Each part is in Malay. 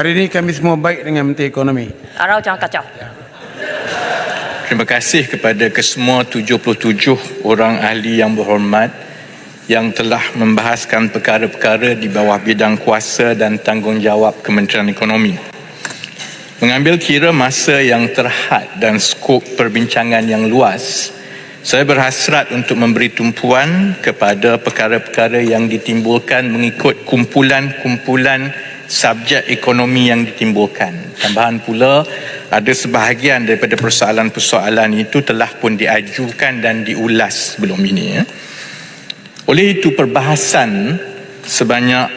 Hari ini kami semua baik dengan Menteri Ekonomi. Arau jangan kacau. Terima kasih kepada kesemua 77 orang ahli yang berhormat yang telah membahaskan perkara-perkara di bawah bidang kuasa dan tanggungjawab Kementerian Ekonomi. Mengambil kira masa yang terhad dan skop perbincangan yang luas, saya berhasrat untuk memberi tumpuan kepada perkara-perkara yang ditimbulkan mengikut kumpulan-kumpulan subjek ekonomi yang ditimbulkan. Tambahan pula, ada sebahagian daripada persoalan-persoalan itu telah pun diajukan dan diulas sebelum ini. Oleh itu, perbahasan sebanyak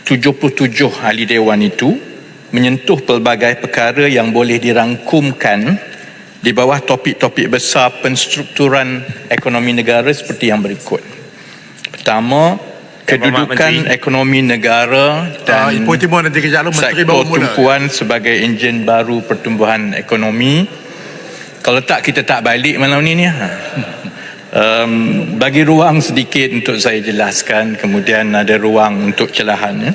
77 ahli dewan itu menyentuh pelbagai perkara yang boleh dirangkumkan di bawah topik-topik besar penstrukturan ekonomi negara seperti yang berikut. Pertama, kedudukan ekonomi negara dan sektor tumpuan sebagai enjin baru pertumbuhan ekonomi. Kalau tak, kita tak balik malam ni. Bagi ruang sedikit untuk saya jelaskan, kemudian ada ruang untuk celahan.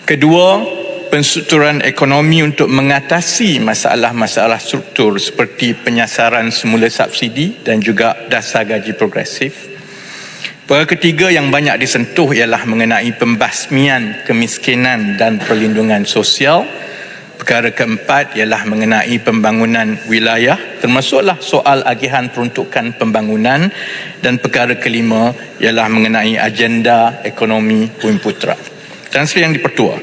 Kedua, penstrukturan ekonomi untuk mengatasi masalah-masalah struktur seperti penyasaran semula subsidi dan juga dasar gaji progresif. Perkara ketiga yang banyak disentuh ialah mengenai pembasmian kemiskinan dan perlindungan sosial. Perkara keempat ialah mengenai pembangunan wilayah, termasuklah soal agihan peruntukan pembangunan. Dan perkara kelima ialah mengenai agenda ekonomi Bumiputera. Dan Seri Yang di-Pertua,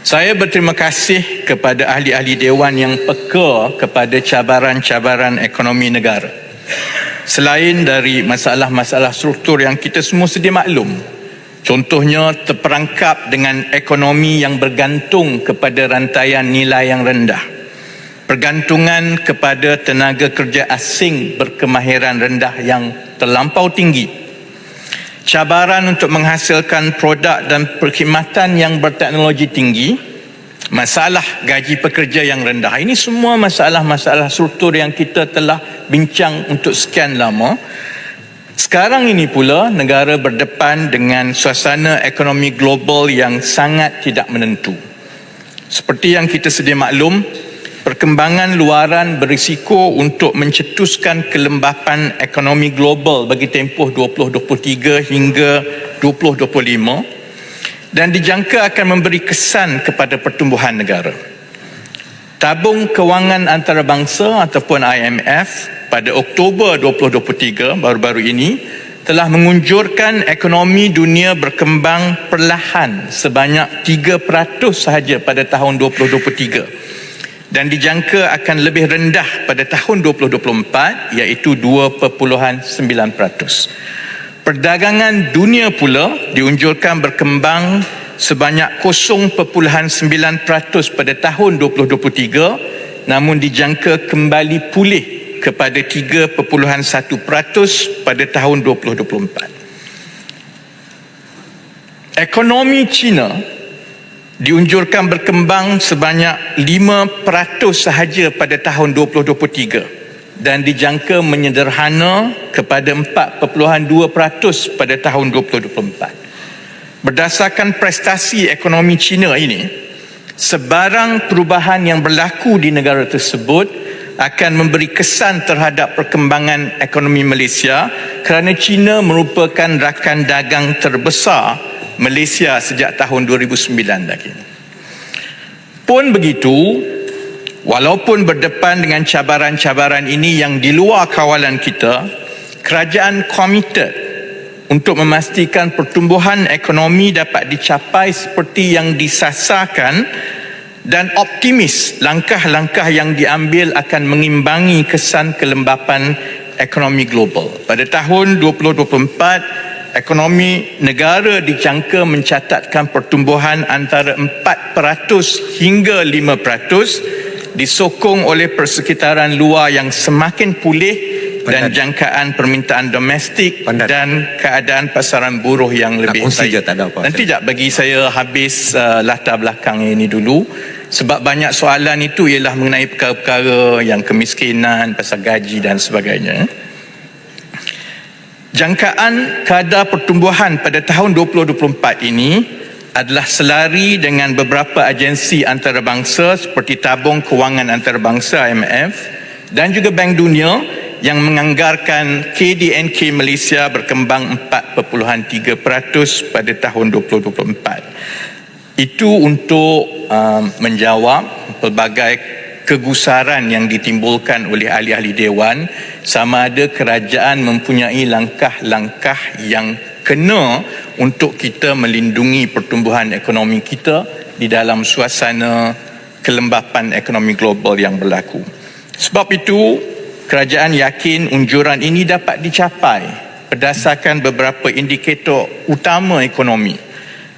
saya berterima kasih kepada ahli-ahli dewan yang peka kepada cabaran-cabaran ekonomi negara. Selain dari masalah-masalah struktur yang kita semua sedia maklum, contohnya terperangkap dengan ekonomi yang bergantung kepada rantaian nilai yang rendah, pergantungan kepada tenaga kerja asing berkemahiran rendah yang terlampau tinggi, cabaran untuk menghasilkan produk dan perkhidmatan yang berteknologi tinggi, masalah gaji pekerja yang rendah. Ini semua masalah-masalah struktur yang kita telah bincang untuk sekian lama. Sekarang ini pula negara berdepan dengan suasana ekonomi global yang sangat tidak menentu. Seperti yang kita sedia maklum, perkembangan luaran berisiko untuk mencetuskan kelembapan ekonomi global bagi tempoh 2023 hingga 2025 dan dijangka akan memberi kesan kepada pertumbuhan negara. Tabung Kewangan Antarabangsa ataupun IMF pada Oktober 2023 baru-baru ini telah mengunjurkan ekonomi dunia berkembang perlahan sebanyak 3% sahaja pada tahun 2023 dan dijangka akan lebih rendah pada tahun 2024 iaitu 2.9%. Perdagangan dunia pula diunjurkan berkembang sebanyak 0.9% pada tahun 2023 namun dijangka kembali pulih kepada 3.1% pada tahun 2024. Ekonomi China diunjurkan berkembang sebanyak 5% sahaja pada tahun 2023 dan dijangka menyederhana kepada 4.2% pada tahun 2024. Berdasarkan prestasi ekonomi China ini, sebarang perubahan yang berlaku di negara tersebut akan memberi kesan terhadap perkembangan ekonomi Malaysia kerana China merupakan rakan dagang terbesar Malaysia sejak tahun 2009 lagi. Pun begitu, walaupun berdepan dengan cabaran-cabaran ini yang di luar kawalan kita, kerajaan komited untuk memastikan pertumbuhan ekonomi dapat dicapai seperti yang disasarkan dan optimis langkah-langkah yang diambil akan mengimbangi kesan kelembapan ekonomi global. Pada tahun 2024, ekonomi negara dijangka mencatatkan pertumbuhan antara 4% hingga 5%, disokong oleh persekitaran luar yang semakin pulih dan jangkaan permintaan domestik dan keadaan pasaran buruh yang lebih baik. Nanti sekejap bagi saya habis latar belakang ini dulu, sebab banyak soalan itu ialah mengenai perkara-perkara yang kemiskinan, pasal gaji dan sebagainya. Jangkaan kadar pertumbuhan pada tahun 2024 ini adalah selari dengan beberapa agensi antarabangsa seperti Tabung Kewangan Antarabangsa IMF dan juga Bank Dunia yang menganggarkan KDNK Malaysia berkembang 4.3% pada tahun 2024. Itu untuk menjawab pelbagai kegusaran yang ditimbulkan oleh ahli-ahli Dewan, sama ada kerajaan mempunyai langkah-langkah yang kena untuk kita melindungi pertumbuhan ekonomi kita di dalam suasana kelembapan ekonomi global yang berlaku. Sebab itu, kerajaan yakin unjuran ini dapat dicapai berdasarkan beberapa indikator utama ekonomi.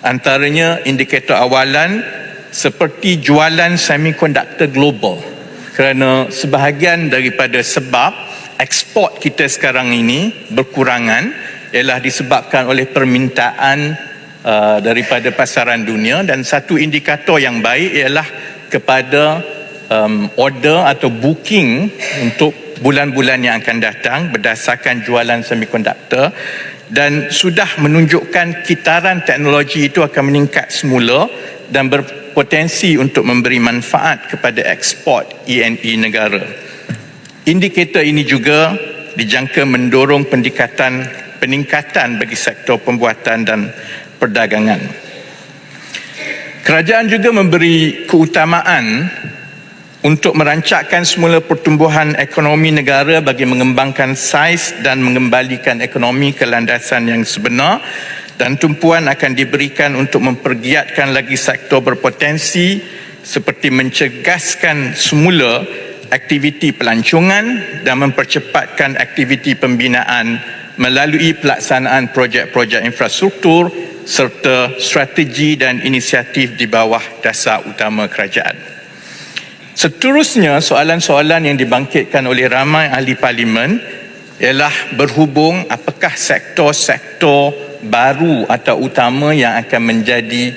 Antaranya indikator awalan seperti jualan semikonduktor global, kerana sebahagian daripada sebab ekspor kita sekarang ini berkurangan ialah disebabkan oleh permintaan daripada pasaran dunia, dan satu indikator yang baik ialah kepada order atau booking untuk bulan-bulan yang akan datang berdasarkan jualan semikonduktor, dan sudah menunjukkan kitaran teknologi itu akan meningkat semula dan berpotensi untuk memberi manfaat kepada ekspor E&E negara. Indikator ini juga dijangka mendorong peningkatan bagi sektor pembuatan dan perdagangan. Kerajaan juga memberi keutamaan untuk merancangkan semula pertumbuhan ekonomi negara bagi mengembangkan saiz dan mengembalikan ekonomi ke landasan yang sebenar, dan tumpuan akan diberikan untuk mempergiatkan lagi sektor berpotensi seperti mencegahkan semula aktiviti pelancongan dan mempercepatkan aktiviti pembinaan melalui pelaksanaan projek-projek infrastruktur serta strategi dan inisiatif di bawah dasar utama kerajaan. Seterusnya, soalan-soalan yang dibangkitkan oleh ramai ahli parlimen ialah berhubung apakah sektor-sektor baru atau utama yang akan menjadi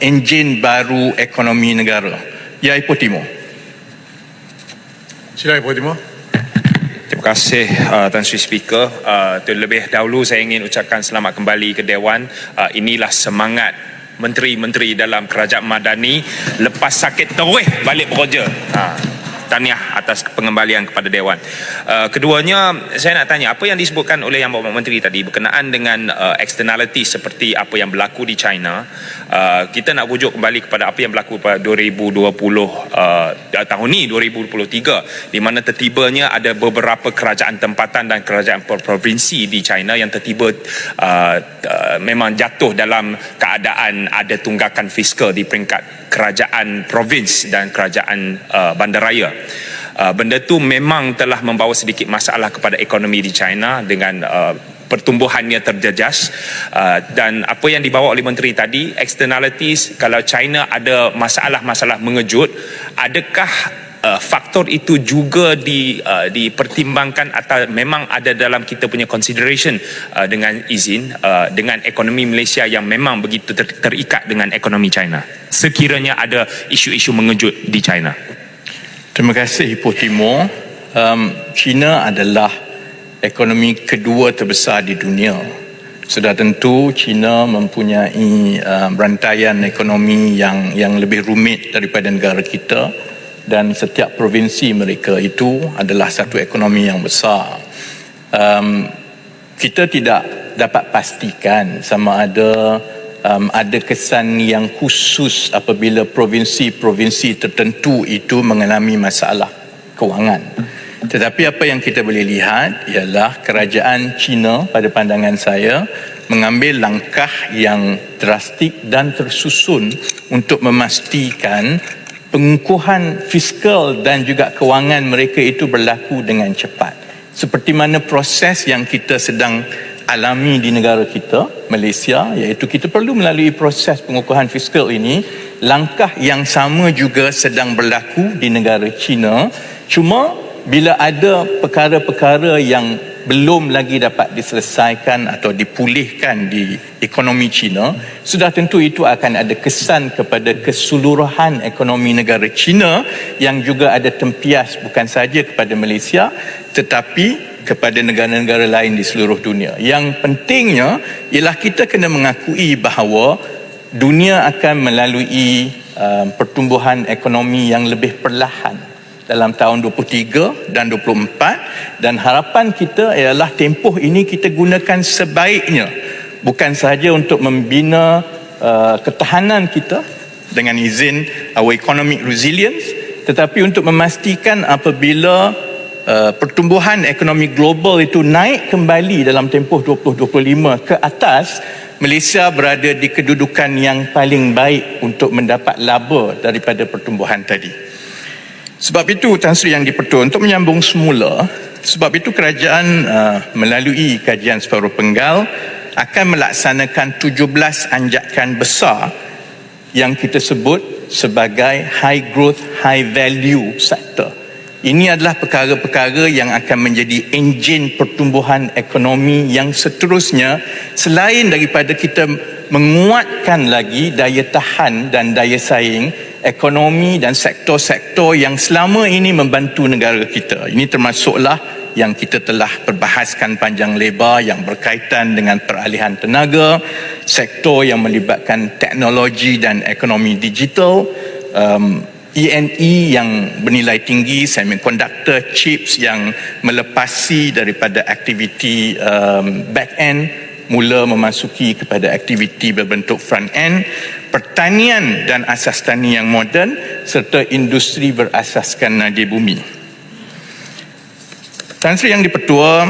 enjin baru ekonomi negara. Ya, Ipoh Timur. Sila Ipoh Timur. Terima kasih Tan Sri Speaker. Terlebih dahulu saya ingin ucapkan selamat kembali ke Dewan. Inilah semangat menteri-menteri dalam Kerajaan Madani lepas sakit terus balik bekerja. Tahniah atas pengembalian kepada Dewan. Keduanya, saya nak tanya apa yang disebutkan oleh Yang Berhormat Menteri tadi berkenaan dengan externality seperti apa yang berlaku di China. Kita nak rujuk kembali kepada apa yang berlaku pada 2020 tahun ni 2023, di mana tertibanya ada beberapa kerajaan tempatan dan kerajaan provinsi di China yang tertiba memang jatuh dalam keadaan ada tunggakan fiskal di peringkat kerajaan provins dan kerajaan bandaraya. Benda tu memang telah membawa sedikit masalah kepada ekonomi di China dengan pertumbuhannya terjejas, dan apa yang dibawa oleh menteri tadi, externalities, kalau China ada masalah-masalah mengejut, adakah faktor itu juga dipertimbangkan atau memang ada dalam kita punya consideration dengan izin dengan ekonomi Malaysia yang memang begitu terikat dengan ekonomi China sekiranya ada isu-isu mengejut di China? Terima kasih Ipoh Timur. China adalah ekonomi kedua terbesar di dunia. Sudah tentu China mempunyai rantaian ekonomi yang lebih rumit daripada negara kita, dan setiap provinsi mereka itu adalah satu ekonomi yang besar. Kita tidak dapat pastikan sama ada kesan yang khusus apabila provinsi-provinsi tertentu itu mengalami masalah kewangan. Tetapi apa yang kita boleh lihat ialah kerajaan China pada pandangan saya mengambil langkah yang drastik dan tersusun untuk memastikan pengukuhan fiskal dan juga kewangan mereka itu berlaku dengan cepat. Seperti mana proses yang kita sedang alami di negara kita, Malaysia, iaitu kita perlu melalui proses pengukuhan fiskal ini. Langkah yang sama juga sedang berlaku di negara China. Cuma bila ada perkara-perkara yang belum lagi dapat diselesaikan atau dipulihkan di ekonomi China, sudah tentu itu akan ada kesan kepada keseluruhan ekonomi negara China yang juga ada tempias bukan saja kepada Malaysia tetapi kepada negara-negara lain di seluruh dunia. Yang pentingnya ialah kita kena mengakui bahawa dunia akan melalui pertumbuhan ekonomi yang lebih perlahan dalam tahun 23 dan 24, dan harapan kita ialah tempoh ini kita gunakan sebaiknya, bukan sahaja untuk membina ketahanan kita dengan izin our economic resilience, tetapi untuk memastikan apabila pertumbuhan ekonomi global itu naik kembali dalam tempoh 2025 ke atas, Malaysia berada di kedudukan yang paling baik untuk mendapat laba daripada pertumbuhan tadi. Sebab itu Tan Sri Yang di-Pertua, untuk menyambung semula, sebab itu kerajaan melalui kajian separuh penggal akan melaksanakan 17 anjakan besar yang kita sebut sebagai high growth, high value sector. Ini adalah perkara-perkara yang akan menjadi enjin pertumbuhan ekonomi yang seterusnya, selain daripada kita menguatkan lagi daya tahan dan daya saing ekonomi dan sektor-sektor yang selama ini membantu negara kita. Ini termasuklah yang kita telah perbahaskan panjang lebar yang berkaitan dengan peralihan tenaga, sektor yang melibatkan teknologi dan ekonomi digital, E&E yang bernilai tinggi, semiconductor, chips yang melepasi daripada aktiviti back-end mula memasuki kepada aktiviti berbentuk front-end, pertanian dan asas tani yang moden, serta industri berasaskan nadi bumi. Tan Sri Yang di-Pertua,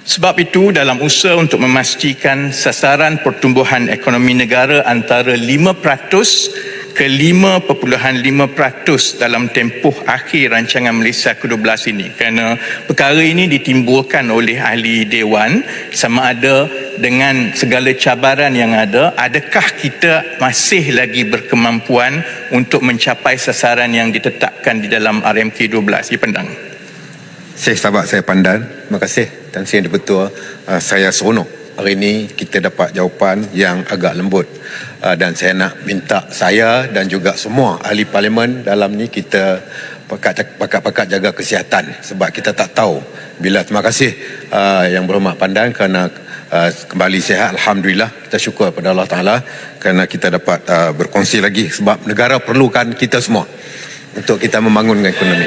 sebab itu dalam usaha untuk memastikan sasaran pertumbuhan ekonomi negara antara 5% ke 5.5% dalam tempoh akhir rancangan Malaysia ke-12 ini, kerana perkara ini ditimbulkan oleh ahli Dewan sama ada dengan segala cabaran yang ada, adakah kita masih lagi berkemampuan untuk mencapai sasaran yang ditetapkan di dalam RMK 12. Dipandang. Sahabat saya Pandan, terima kasih Tan Sri Yang di-Pertua. Saya seronok hari ini kita dapat jawapan yang agak lembut, dan saya nak minta saya dan juga semua ahli parlimen dalam ni kita pakat-pakat jaga kesihatan, sebab kita tak tahu bila. Terima kasih Yang Berhormat Pandan kerana kembali sihat, alhamdulillah, kita syukur kepada Allah Taala kerana kita dapat berkongsi lagi, sebab negara perlukan kita semua untuk kita membangunkan ekonomi.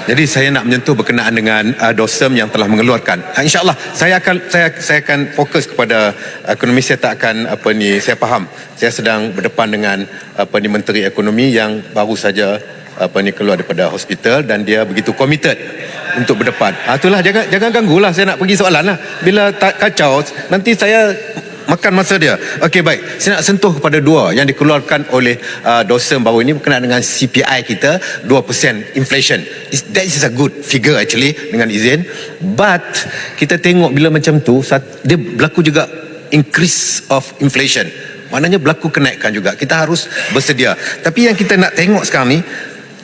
Jadi saya nak menyentuh berkenaan dengan DOSEM yang telah mengeluarkan. InsyaAllah saya akan fokus kepada ekonomi. Saya tak akan saya faham. Saya sedang berdepan dengan Menteri Ekonomi yang baru saja keluar daripada hospital dan dia begitu committed untuk berdepan. Itulah, jangan ganggulah, saya nak pergi soalan lah. Bila tak kacau nanti saya makan masa dia. Okey, baik. Saya nak sentuh kepada dua yang dikeluarkan oleh DOSEM baru ini berkenaan dengan CPI kita, 2% inflation. That is a good figure actually, dengan izin. But kita tengok bila macam tu, dia berlaku juga increase of inflation. Maknanya berlaku kenaikan juga. Kita harus bersedia. Tapi yang kita nak tengok sekarang ni,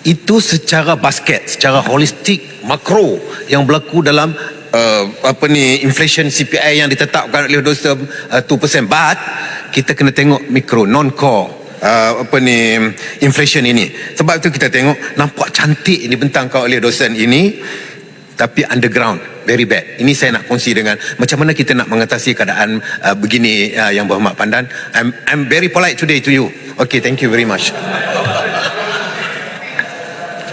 itu secara basket, secara holistik, makro yang berlaku dalam inflation CPI yang ditetapkan oleh DOSEM 2%. But kita kena tengok mikro, non-core inflation ini. Sebab itu kita tengok nampak cantik ini bentangkan oleh DOSEM ini, tapi underground very bad. Ini saya nak kongsi dengan macam mana kita nak mengatasi keadaan begini. Yang Berhormat Pandan, I'm very polite today to you. Okay, thank you very much.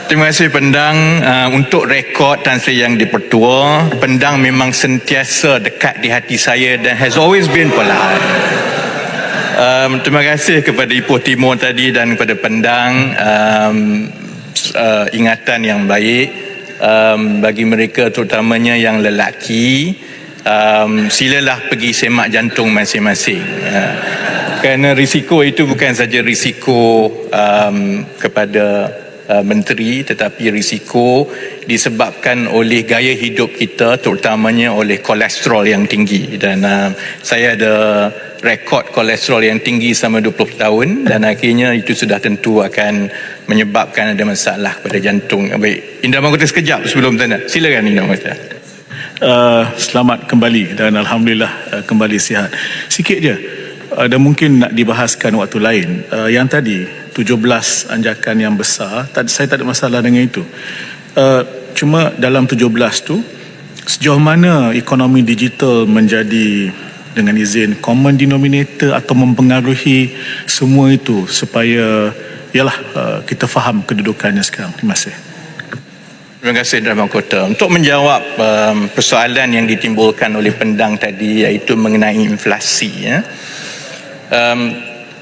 Terima kasih Pendang. Untuk rekod Tan Sri Yang di-Pertua, Pendang memang sentiasa dekat di hati saya dan has always been polite. Terima kasih kepada Ipoh Timur tadi dan kepada Pendang, ingatan yang baik. Bagi mereka terutamanya yang lelaki, silalah pergi semak jantung masing-masing. Kerana risiko itu bukan saja risiko kepada menteri, tetapi risiko disebabkan oleh gaya hidup kita, terutamanya oleh kolesterol yang tinggi. Dan saya ada rekod kolesterol yang tinggi selama 20 tahun dan akhirnya itu sudah tentu akan menyebabkan ada masalah pada jantung. Baik, Indra Mahkota sekejap sebelum tanya. Silakan Indra Mahkota. Selamat kembali dan alhamdulillah kembali sihat. Sikit je, dan mungkin nak dibahaskan waktu lain. Yang tadi 17 anjakan yang besar, saya tak ada masalah dengan itu. Cuma dalam 17 tu, sejauh mana ekonomi digital menjadi dengan izin common denominator atau mempengaruhi semua itu supaya kita faham kedudukannya sekarang. Terima kasih. Terima kasih Drama Kota. Untuk menjawab persoalan yang ditimbulkan oleh pendang tadi, iaitu mengenai inflasi.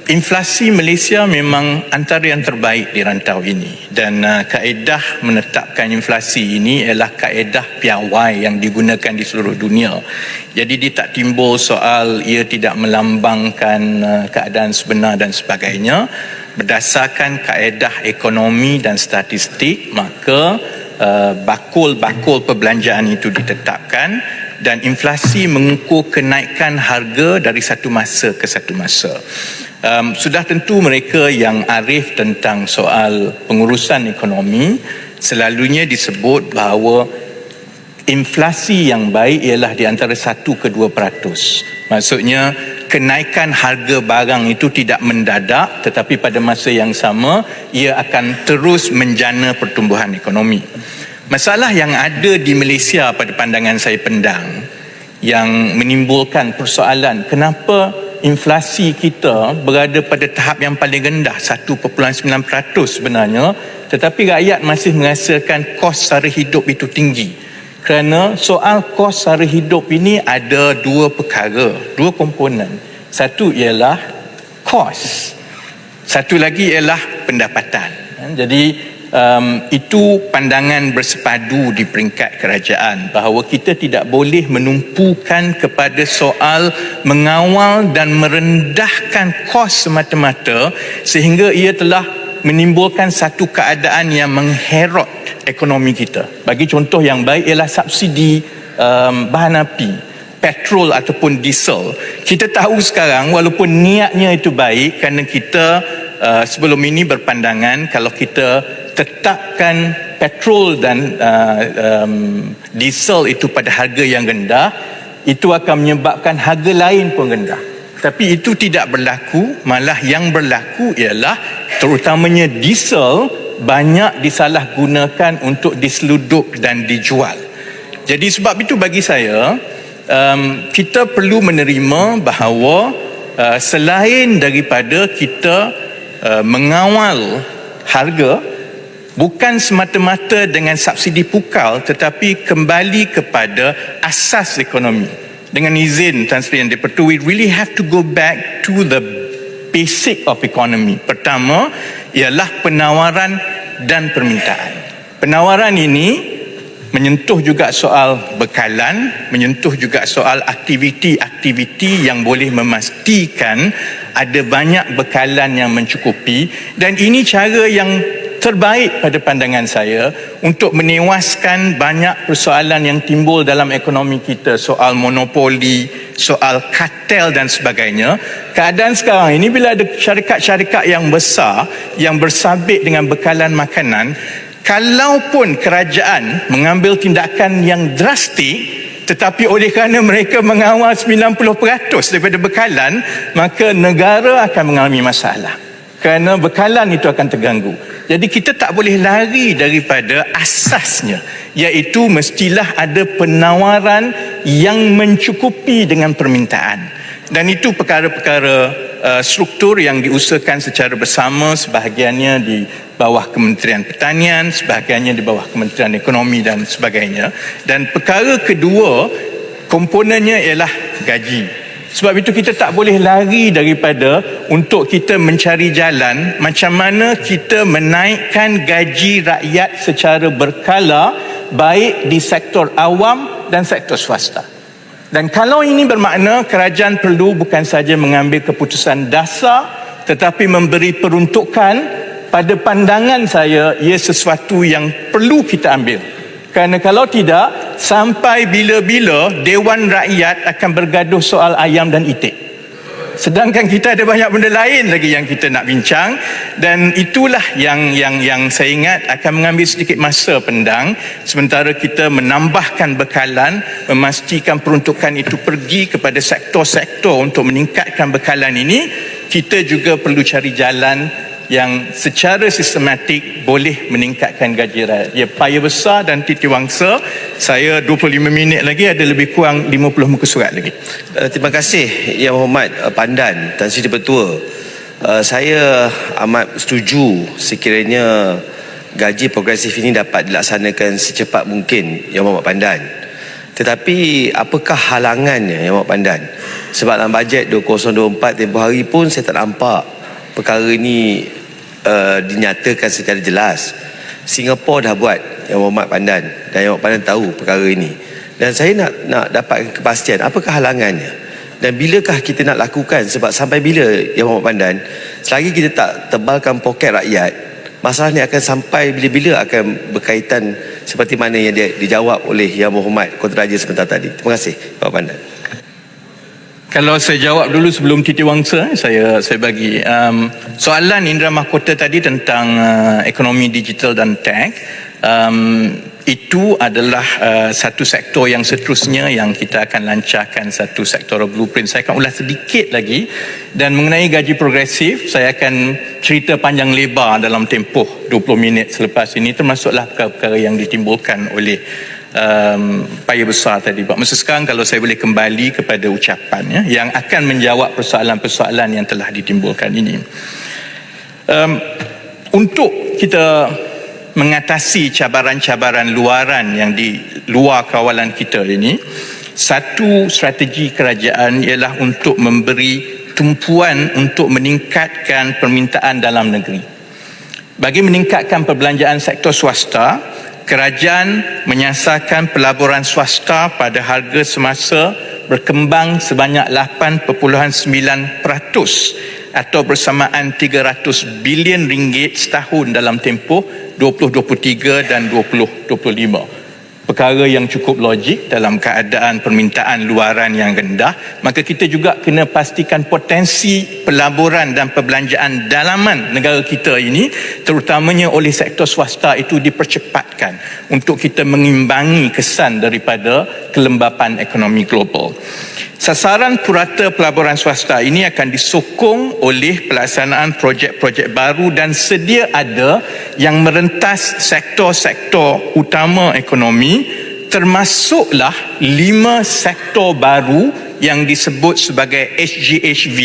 Inflasi Malaysia memang antara yang terbaik di rantau ini, dan kaedah menetapkan inflasi ini ialah kaedah piawai yang digunakan di seluruh dunia. Jadi dia tak timbul soal ia tidak melambangkan keadaan sebenar dan sebagainya. Berdasarkan kaedah ekonomi dan statistik, maka bakul-bakul perbelanjaan itu ditetapkan, dan inflasi mengukur kenaikan harga dari satu masa ke satu masa. Sudah tentu mereka yang arif tentang soal pengurusan ekonomi selalunya disebut bahawa inflasi yang baik ialah di antara 1 ke 2%. Maksudnya kenaikan harga barang itu tidak mendadak, tetapi pada masa yang sama ia akan terus menjana pertumbuhan ekonomi. Masalah yang ada di Malaysia pada pandangan saya pendang yang menimbulkan persoalan kenapa inflasi kita berada pada tahap yang paling rendah 1.9% sebenarnya, tetapi rakyat masih merasakan kos sara hidup itu tinggi. Kerana soal kos sara hidup ini ada dua perkara, dua komponen. Satu ialah kos, satu lagi ialah pendapatan. Jadi itu pandangan bersepadu di peringkat kerajaan bahawa kita tidak boleh menumpukan kepada soal mengawal dan merendahkan kos semata-mata sehingga ia telah menimbulkan satu keadaan yang mengherot ekonomi kita. Bagi contoh yang baik ialah subsidi bahan api, petrol ataupun diesel. Kita tahu sekarang walaupun niatnya itu baik, kerana kita sebelum ini berpandangan kalau kita tetapkan petrol dan diesel itu pada harga yang rendah, itu akan menyebabkan harga lain pun rendah. Tapi itu tidak berlaku, malah yang berlaku ialah terutamanya diesel banyak disalahgunakan untuk diseluduk dan dijual. Jadi sebab itu bagi saya kita perlu menerima bahawa selain daripada kita mengawal harga bukan semata-mata dengan subsidi pukal, tetapi kembali kepada asas ekonomi. Dengan izin Tan Sri Yang di-Pertua, we really have to go back to the basic of economy. Pertama ialah penawaran dan permintaan. Penawaran ini menyentuh juga soal bekalan, menyentuh juga soal aktiviti-aktiviti yang boleh memastikan ada banyak bekalan yang mencukupi, dan ini cara yang terbaik pada pandangan saya untuk menewaskan banyak persoalan yang timbul dalam ekonomi kita, soal monopoli, soal kartel dan sebagainya. Keadaan sekarang ini bila ada syarikat-syarikat yang besar yang bersabit dengan bekalan makanan, kalaupun kerajaan mengambil tindakan yang drastik, tetapi oleh kerana mereka mengawal 90% daripada bekalan, maka negara akan mengalami masalah kerana bekalan itu akan terganggu. Jadi kita tak boleh lari daripada asasnya, iaitu mestilah ada penawaran yang mencukupi dengan permintaan. Dan itu perkara-perkara struktur yang diusahakan secara bersama, sebahagiannya di bawah Kementerian Pertanian, sebahagiannya di bawah Kementerian Ekonomi dan sebagainya. Dan perkara kedua, komponennya ialah gaji. Sebab itu kita tak boleh lari daripada untuk kita mencari jalan macam mana kita menaikkan gaji rakyat secara berkala, baik di sektor awam dan sektor swasta. Dan kalau ini bermakna kerajaan perlu bukan saja mengambil keputusan dasar, tetapi memberi peruntukan, pada pandangan saya ia sesuatu yang perlu kita ambil. Kerana kalau tidak, sampai bila-bila Dewan Rakyat akan bergaduh soal ayam dan itik. Sedangkan kita ada banyak benda lain lagi yang kita nak bincang, dan itulah yang saya ingat akan mengambil sedikit masa pendang, sementara kita menambahkan bekalan, memastikan peruntukan itu pergi kepada sektor-sektor untuk meningkatkan bekalan ini. Kita juga perlu cari jalan yang secara sistematik boleh meningkatkan gaji rakyat. Ya, payah besar dan titiwangsa. Saya 25 minit lagi, ada lebih kurang 50 muka surat lagi. Terima kasih Yang Berhormat Pandan, Tan Sri Di-Pertua. Saya amat setuju sekiranya gaji progresif ini dapat dilaksanakan secepat mungkin, Yang Berhormat Pandan. Tetapi apakah halangannya, Yang Berhormat Pandan? Sebab dalam bajet 2024 tempoh hari pun saya tak nampak perkara ini dinyatakan secara jelas. Singapura dah buat, Yang Berhormat Pandan, dan Yang Berhormat Pandan tahu perkara ini. Dan saya nak dapatkan kepastian apakah halangannya dan bilakah kita nak lakukan. Sebab sampai bila, Yang Berhormat Pandan, selagi kita tak tebalkan poket rakyat, masalah ni akan sampai bila-bila akan berkaitan seperti mana yang dijawab oleh Yang Berhormat Kota Raja sebentar tadi. Terima kasih, Pak Pandan. Kalau saya jawab dulu sebelum titiwangsa, saya bagi soalan Indra Mahkota tadi tentang ekonomi digital dan tech. Itu adalah satu sektor yang seterusnya yang kita akan lancarkan satu sektoral blueprint. Saya akan ulas sedikit lagi, dan mengenai gaji progresif saya akan cerita panjang lebar dalam tempoh 20 minit selepas ini, termasuklah perkara-perkara yang ditimbulkan oleh payah besar tadi. Masa sekarang kalau saya boleh kembali kepada ucapan yang akan menjawab persoalan-persoalan yang telah ditimbulkan ini. Untuk kita mengatasi cabaran-cabaran luaran yang di luar kawalan kita ini, satu strategi kerajaan ialah untuk memberi tumpuan untuk meningkatkan permintaan dalam negeri. Bagi meningkatkan perbelanjaan sektor swasta, kerajaan menyasarkan pelaburan swasta pada harga semasa berkembang sebanyak 8.9% atau bersamaan 300 bilion ringgit setahun dalam tempoh 2023 dan 2025. Perkara yang cukup logik dalam keadaan permintaan luaran yang rendah. Maka kita juga kena pastikan potensi pelaburan dan perbelanjaan dalaman negara kita ini, terutamanya oleh sektor swasta, itu dipercepatkan untuk kita mengimbangi kesan daripada kelembapan ekonomi global. Sasaran purata pelaburan swasta ini akan disokong oleh pelaksanaan projek-projek baru dan sedia ada yang merentas sektor-sektor utama ekonomi, termasuklah 5 sektor baru yang disebut sebagai SGHV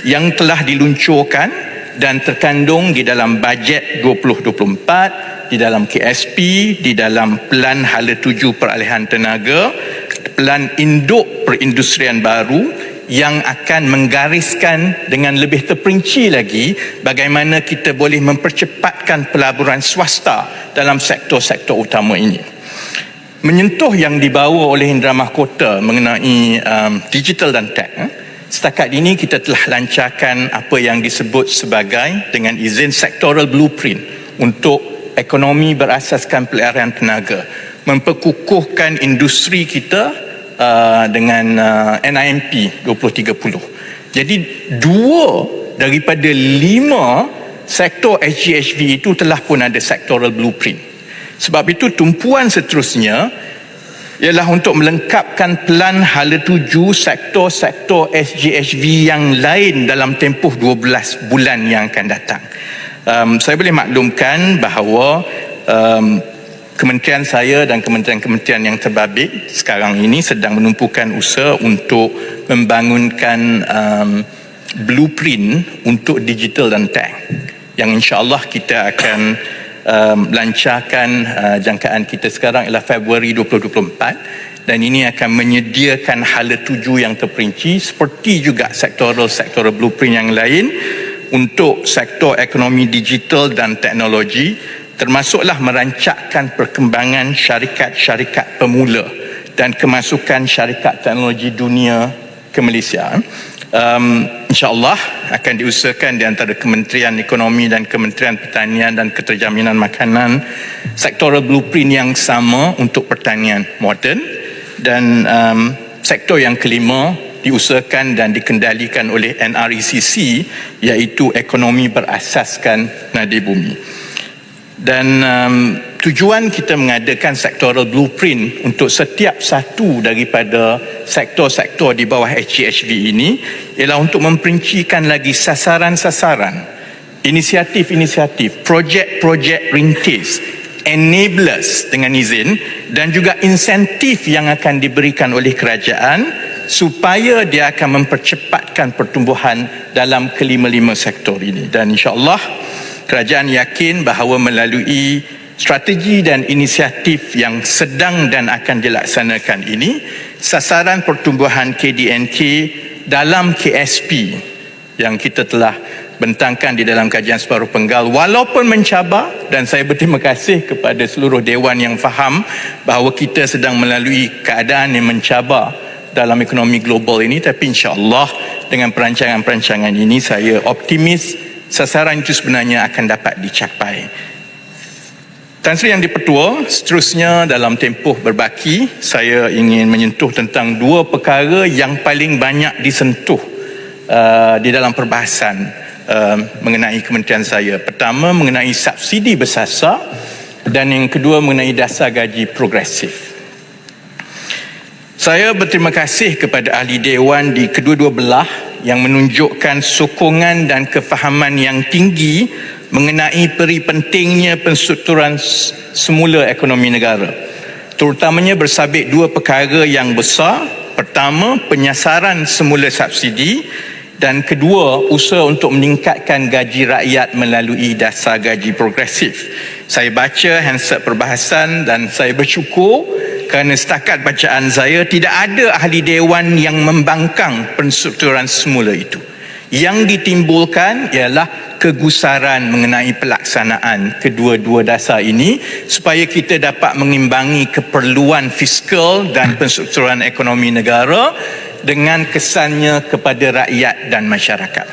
yang telah diluncurkan dan terkandung di dalam bajet 2024, di dalam KSP, di dalam Pelan Hala Tuju Peralihan Tenaga, Pelan Induk Perindustrian Baru, yang akan menggariskan dengan lebih terperinci lagi bagaimana kita boleh mempercepatkan pelaburan swasta dalam sektor-sektor utama ini. Menyentuh yang dibawa oleh Indra Mahkota mengenai digital dan tech, setakat ini kita telah lancarkan apa yang disebut sebagai dengan izin sectoral blueprint untuk ekonomi berasaskan pelarian tenaga, memperkukuhkan industri kita dengan NIMP 2030. Jadi 2 daripada 5 sektor SGHV itu telah pun ada sectoral blueprint. Sebab itu tumpuan seterusnya ialah untuk melengkapkan Pelan Hala Tuju sektor-sektor SGHV yang lain dalam tempoh 12 bulan yang akan datang. Saya boleh maklumkan bahawa kementerian saya dan kementerian-kementerian yang terbabit sekarang ini sedang menumpukan usaha untuk membangunkan blueprint untuk digital dan tech, yang insya-Allah kita akan lancarkan. Jangkaan kita sekarang ialah Februari 2024, dan ini akan menyediakan hala tuju yang terperinci seperti juga sektoral blueprint yang lain untuk sektor ekonomi digital dan teknologi, termasuklah merancangkan perkembangan syarikat-syarikat pemula dan kemasukan syarikat teknologi dunia ke Malaysia. InsyaAllah akan diusahakan di antara Kementerian Ekonomi dan Kementerian Pertanian dan Keterjaminan Makanan sektoral blueprint yang sama untuk pertanian moden, dan sektor yang kelima diusahakan dan dikendalikan oleh NRECC, iaitu ekonomi berasaskan nadi bumi. Dan tujuan kita mengadakan sectoral blueprint untuk setiap satu daripada sektor-sektor di bawah HGHV ini ialah untuk memperincikan lagi sasaran-sasaran inisiatif-inisiatif, projek-projek rintis, enablers dengan izin, dan juga insentif yang akan diberikan oleh kerajaan supaya dia akan mempercepatkan pertumbuhan dalam kelima-lima sektor ini. Dan insya-Allah kerajaan yakin bahawa melalui strategi dan inisiatif yang sedang dan akan dilaksanakan ini, sasaran pertumbuhan KDNK dalam KSP yang kita telah bentangkan di dalam kajian separuh penggal walaupun mencabar, dan saya berterima kasih kepada seluruh dewan yang faham bahawa kita sedang melalui keadaan yang mencabar dalam ekonomi global ini, tapi insya-Allah dengan perancangan-perancangan ini saya optimis sasaran itu sebenarnya akan dapat dicapai. Tan Sri Yang di-Pertua, seterusnya dalam tempoh berbaki saya ingin menyentuh tentang dua perkara yang paling banyak disentuh di dalam perbahasan mengenai kementerian saya. Pertama mengenai subsidi bersasar dan yang kedua mengenai dasar gaji progresif. Saya berterima kasih kepada ahli dewan di kedua-dua belah yang menunjukkan sokongan dan kefahaman yang tinggi mengenai peri pentingnya penstrukturan semula ekonomi negara. Terutamanya bersabit dua perkara yang besar. Pertama, penyasaran semula subsidi, dan kedua, usaha untuk meningkatkan gaji rakyat melalui dasar gaji progresif. Saya baca handset perbahasan dan saya bersyukur kerana setakat bacaan saya tidak ada ahli dewan yang membangkang penstrukturan semula itu. Yang ditimbulkan ialah kegusaran mengenai pelaksanaan kedua-dua dasar ini supaya kita dapat mengimbangi keperluan fiskal dan penstrukturan ekonomi negara dengan kesannya kepada rakyat dan masyarakat.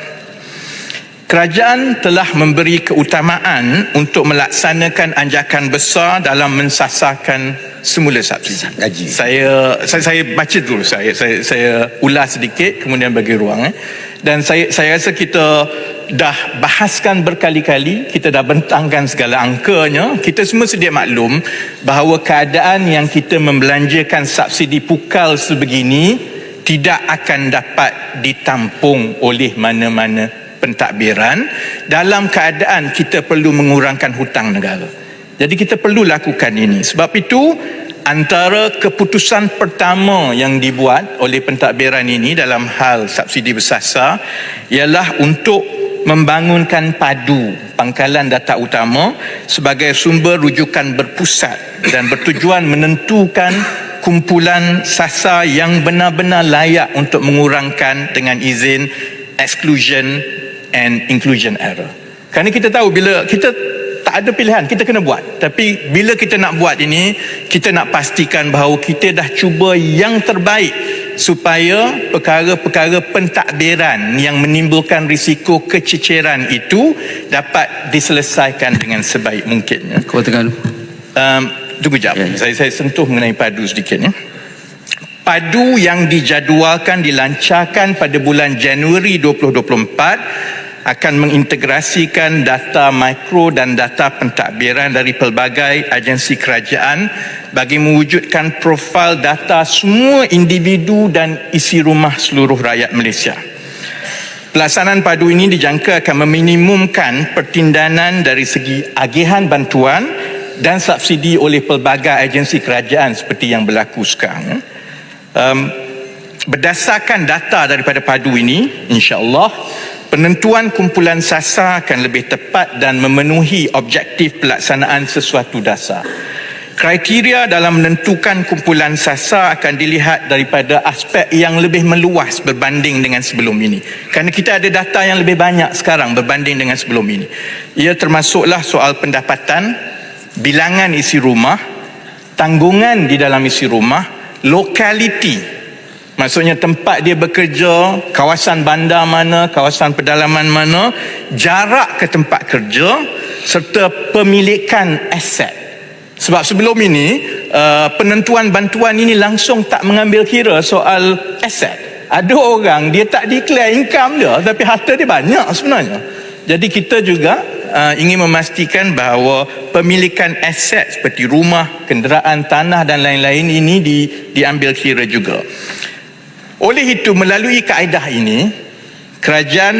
Kerajaan telah memberi keutamaan untuk melaksanakan anjakan besar dalam mensasarkan semula subsidi. Gaji. Saya baca dulu, saya ulas sedikit kemudian bagi ruang. Dan saya rasa kita dah bahaskan berkali-kali, kita dah bentangkan segala angkanya. Kita semua sedia maklum bahawa keadaan yang kita membelanjakan subsidi pukal sebegini tidak akan dapat ditampung oleh mana-mana pentadbiran dalam keadaan kita perlu mengurangkan hutang negara. Jadi kita perlu lakukan ini. Sebab itu antara keputusan pertama yang dibuat oleh pentadbiran ini dalam hal subsidi bersasar ialah untuk membangunkan padu pangkalan data utama sebagai sumber rujukan berpusat dan bertujuan menentukan kumpulan sasar yang benar-benar layak untuk mengurangkan dengan izin exclusion and inclusion error. Kerana kita tahu bila kita tak ada pilihan, kita kena buat. Tapi bila kita nak buat ini, kita nak pastikan bahawa kita dah cuba yang terbaik supaya perkara-perkara pentadbiran yang menimbulkan risiko kececeran itu dapat diselesaikan dengan sebaik mungkin. Kau tengah Tunggu jap. Saya sentuh mengenai padu sedikit. Padu yang dijadualkan dilancarkan pada bulan Januari 2024 akan mengintegrasikan data mikro dan data pentadbiran dari pelbagai agensi kerajaan bagi mewujudkan profil data semua individu dan isi rumah seluruh rakyat Malaysia. Pelaksanaan padu ini dijangka akan meminimumkan pertindanan dari segi agihan bantuan dan subsidi oleh pelbagai agensi kerajaan seperti yang berlaku sekarang. Berdasarkan data daripada padu ini, insya-Allah penentuan kumpulan sasar akan lebih tepat dan memenuhi objektif pelaksanaan sesuatu dasar. Kriteria dalam menentukan kumpulan sasar akan dilihat daripada aspek yang lebih meluas berbanding dengan sebelum ini. Kerana kita ada data yang lebih banyak sekarang berbanding dengan sebelum ini. Ia termasuklah soal pendapatan, bilangan isi rumah, tanggungan di dalam isi rumah, lokaliti, maksudnya tempat dia bekerja, kawasan bandar mana, kawasan pedalaman mana, jarak ke tempat kerja, serta pemilikan aset. Sebab sebelum ini penentuan bantuan ini langsung tak mengambil kira soal aset. Ada orang dia tak declare income dia tapi harta dia banyak sebenarnya. Jadi kita juga ingin memastikan bahawa pemilikan aset seperti rumah, kenderaan, tanah dan lain-lain ini diambil kira juga. Oleh itu, melalui kaedah ini, kerajaan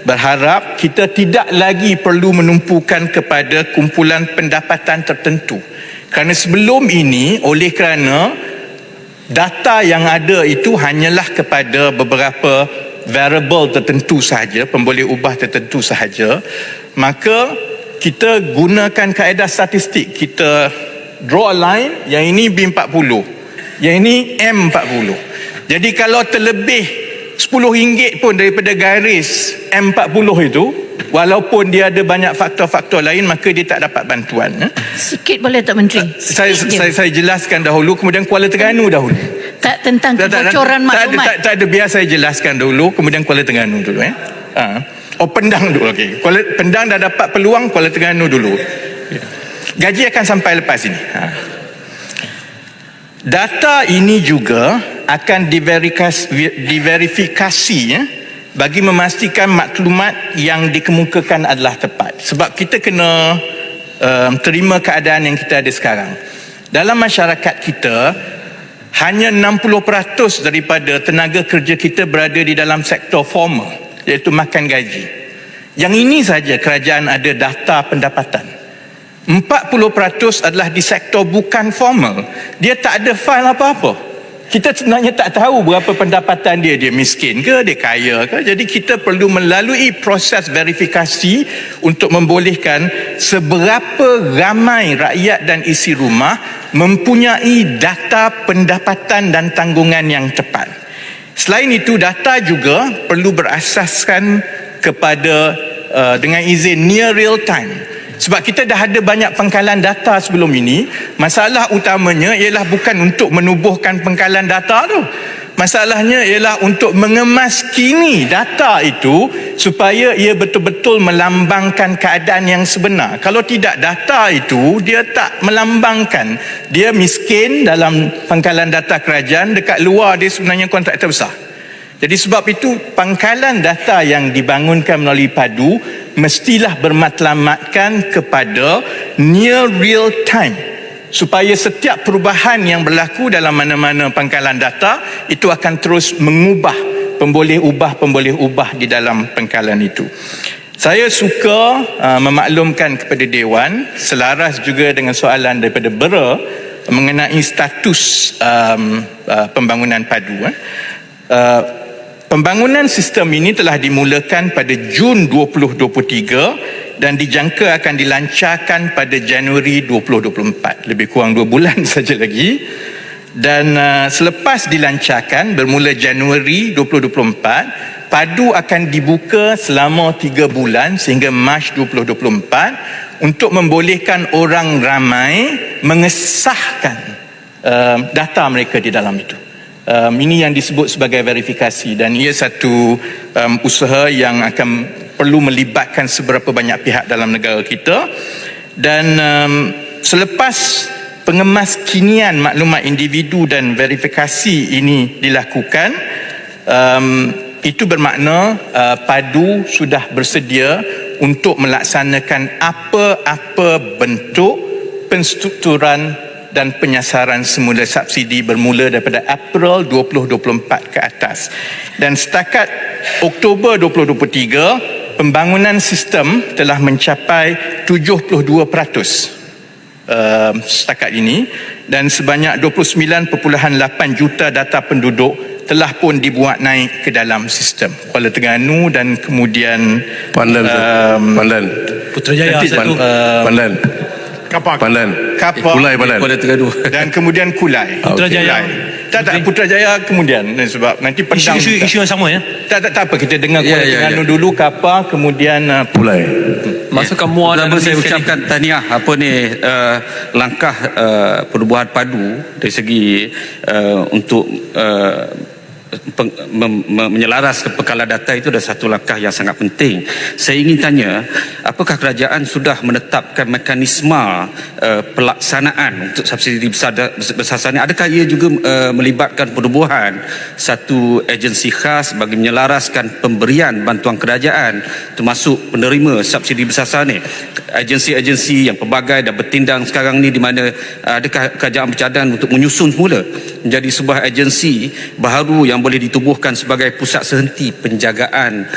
berharap kita tidak lagi perlu menumpukan kepada kumpulan pendapatan tertentu. Kerana sebelum ini, oleh kerana data yang ada itu hanyalah kepada beberapa variable tertentu sahaja, pemboleh ubah tertentu sahaja, maka kita gunakan kaedah statistik. Kita draw a line, yang ini B40, yang ini M40. Jadi kalau terlebih RM10 pun daripada garis M40 itu, walaupun dia ada banyak faktor-faktor lain, maka dia tak dapat bantuan. Sikit boleh tak Menteri? Saya jelaskan dahulu, kemudian Kuala Terengganu dahulu. Tak tentang kebocoran maklumat. Tak ada, biar saya jelaskan dulu, kemudian Kuala Terengganu dulu. Pendang dulu. Okay. Pendang dah dapat peluang, Kuala Terengganu dulu. Gaji akan sampai lepas ini. Data ini juga akan diverifikasi bagi memastikan maklumat yang dikemukakan adalah tepat. Sebab kita kena terima keadaan yang kita ada sekarang. Dalam masyarakat kita, hanya 60% daripada tenaga kerja kita berada di dalam sektor formal, iaitu makan gaji. Yang ini saja kerajaan ada data pendapatan. 40% adalah di sektor bukan formal. Dia tak ada file apa-apa. Kita sebenarnya tak tahu berapa pendapatan dia. Dia miskin ke, dia kaya ke. Jadi kita perlu melalui proses verifikasi untuk membolehkan seberapa ramai rakyat dan isi rumah mempunyai data pendapatan dan tanggungan yang tepat. Selain itu, data juga perlu berasaskan kepada dengan izin near real time. Sebab kita dah ada banyak pengkalan data sebelum ini. Masalah utamanya ialah bukan untuk menubuhkan pengkalan data tu. Masalahnya ialah untuk mengemaskini data itu supaya ia betul-betul melambangkan keadaan yang sebenar. Kalau tidak, data itu dia tak melambangkan. Dia miskin dalam pengkalan data kerajaan, dekat luar dia sebenarnya kontraktor besar. Jadi sebab itu pangkalan data yang dibangunkan melalui PADU mestilah bermatlamatkan kepada near real time, supaya setiap perubahan yang berlaku dalam mana-mana pangkalan data itu akan terus mengubah pemboleh ubah di dalam pangkalan itu. Saya suka memaklumkan kepada Dewan, selaras juga dengan soalan daripada Bera mengenai status pembangunan PADU. Pembangunan sistem ini telah dimulakan pada Jun 2023 dan dijangka akan dilancarkan pada Januari 2024. Lebih kurang 2 bulan saja lagi. Dan selepas dilancarkan bermula Januari 2024, PADU akan dibuka selama 3 bulan sehingga Mac 2024 untuk membolehkan orang ramai mengesahkan data mereka di dalam itu. Ini yang disebut sebagai verifikasi, dan ia satu usaha yang akan perlu melibatkan seberapa banyak pihak dalam negara kita. Dan selepas pengemaskinian maklumat individu dan verifikasi ini dilakukan, itu bermakna PADU sudah bersedia untuk melaksanakan apa-apa bentuk penstrukturan dan penyasaran semula subsidi bermula daripada April 2024 ke atas. Dan setakat Oktober 2023, pembangunan sistem telah mencapai 72% setakat ini, dan sebanyak 29.8 juta data penduduk telah pun dibuat naik ke dalam sistem. Kuala Terengganu dan kemudian Pandan. Putrajaya Pandan. Pandan. Kulai Pandan. Dan kemudian Kulai. Putrajaya. Tak, Putrajaya kemudian, sebab nanti Pendang. Isu yang sama ya? Tak apa, kita dengar Kuala Terengganu dulu, Kapar, kemudian Kulai. Masukkan muara saya ucapkan tahniah langkah perubahan PADU dari segi untuk menyelaras ke pengkalan data itu adalah satu langkah yang sangat penting. Saya ingin tanya, apakah kerajaan sudah menetapkan mekanisme pelaksanaan untuk subsidi besar-besaran? Adakah ia juga melibatkan penubuhan satu agensi khas bagi menyelaraskan pemberian bantuan kerajaan termasuk penerima subsidi besar-besaran ini? Agensi-agensi yang pelbagai dan bertindang sekarang ni, di mana adakah kerajaan bercadang untuk menyusun semula menjadi sebuah agensi baru yang boleh ditubuhkan sebagai pusat sehenti penjagaan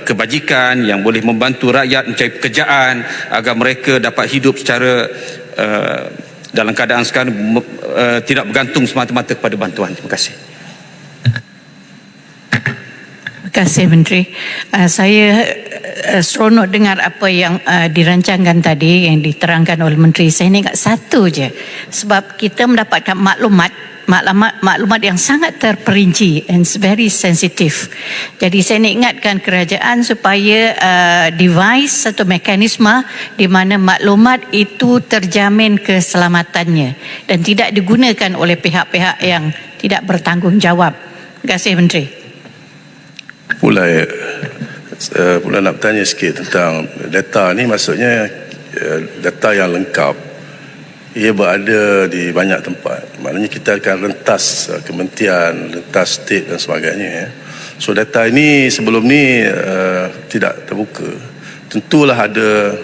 kebajikan yang boleh membantu rakyat mencari pekerjaan agar mereka dapat hidup secara dalam keadaan sekarang tidak bergantung semata-mata kepada bantuan. Terima kasih. Terima kasih Menteri. Saya seronok dengar apa yang dirancangkan tadi yang diterangkan oleh Menteri. Saya ingat satu je, sebab kita mendapatkan maklumat yang sangat terperinci and very sensitive. Jadi saya nak ingatkan kerajaan supaya devise satu mekanisme di mana maklumat itu terjamin keselamatannya dan tidak digunakan oleh pihak-pihak yang tidak bertanggungjawab. Terima kasih Menteri. Pula nak bertanya sikit tentang data ni. Maksudnya data yang lengkap, ia berada di banyak tempat. Maknanya kita akan rentas kementerian, rentas state dan sebagainya. So data ini sebelum ni tidak terbuka. Tentulah ada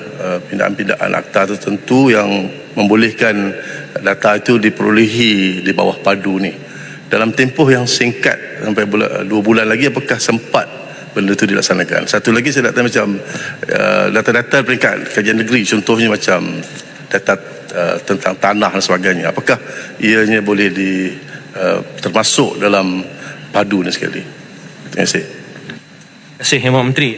pindaan-pindaan akta tertentu yang membolehkan data itu diperolehi di bawah padu ni. Dalam tempoh yang singkat sampai 2 bulan lagi, apakah sempat benda itu dilaksanakan? Satu lagi saya nak tanya macam data-data peringkat kajian negeri, contohnya macam data tentang tanah dan sebagainya, apakah ianya boleh termasuk dalam padu ni sekali? Terima kasih. Terima kasih Yang Menteri.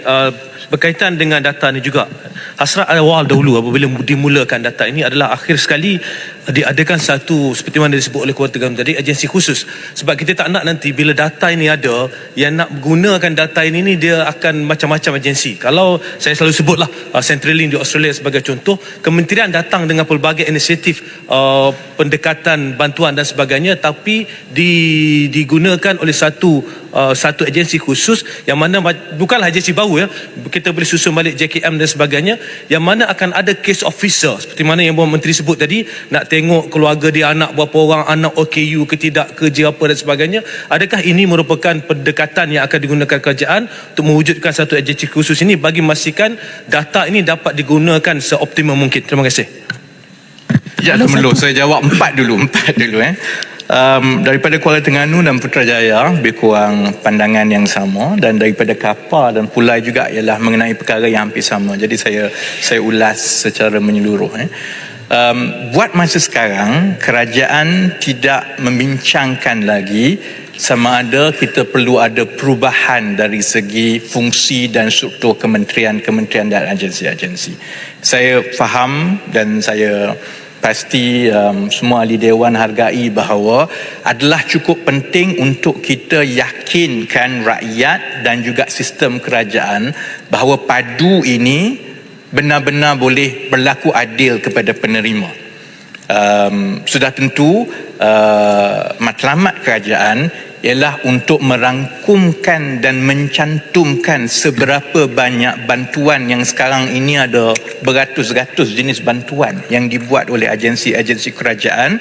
Berkaitan dengan data ni juga, hasrat awal dahulu apabila dimulakan data ini adalah akhir sekali diadakan satu, seperti mana disebut oleh Ketua Agama tadi, agensi khusus. Sebab kita tak nak nanti bila data ini ada, yang nak gunakan data ini dia akan macam-macam agensi. Kalau saya selalu sebutlah Centrelink di Australia sebagai contoh, kementerian datang dengan pelbagai inisiatif pendekatan bantuan dan sebagainya, tapi digunakan oleh satu agensi khusus yang mana bukanlah agensi baru, ya. Kita boleh susun balik JKM dan sebagainya, yang mana akan ada case officer seperti mana yang Menteri sebut tadi, nak tengok keluarga dia anak berapa orang, anak OKU ke tidak, kerja apa dan sebagainya. Adakah ini merupakan pendekatan yang akan digunakan kerajaan untuk mewujudkan satu agensi khusus ini bagi memastikan data ini dapat digunakan seoptimum mungkin? Terima kasih. Ya, saya jawab empat dulu. Daripada Kuala Terengganu dan Putrajaya lebih kurang pandangan yang sama, dan daripada Kapar dan Pulai juga ialah mengenai perkara yang hampir sama. Jadi saya ulas secara menyeluruh. Buat masa sekarang kerajaan tidak membincangkan lagi sama ada kita perlu ada perubahan dari segi fungsi dan struktur kementerian-kementerian dan agensi-agensi. Saya faham dan saya pasti semua ahli dewan hargai bahawa adalah cukup penting untuk kita yakinkan rakyat dan juga sistem kerajaan bahawa padu ini benar-benar boleh berlaku adil kepada penerima. Sudah tentu matlamat kerajaan ialah untuk merangkumkan dan mencantumkan seberapa banyak bantuan yang sekarang ini ada beratus-ratus jenis bantuan yang dibuat oleh agensi-agensi kerajaan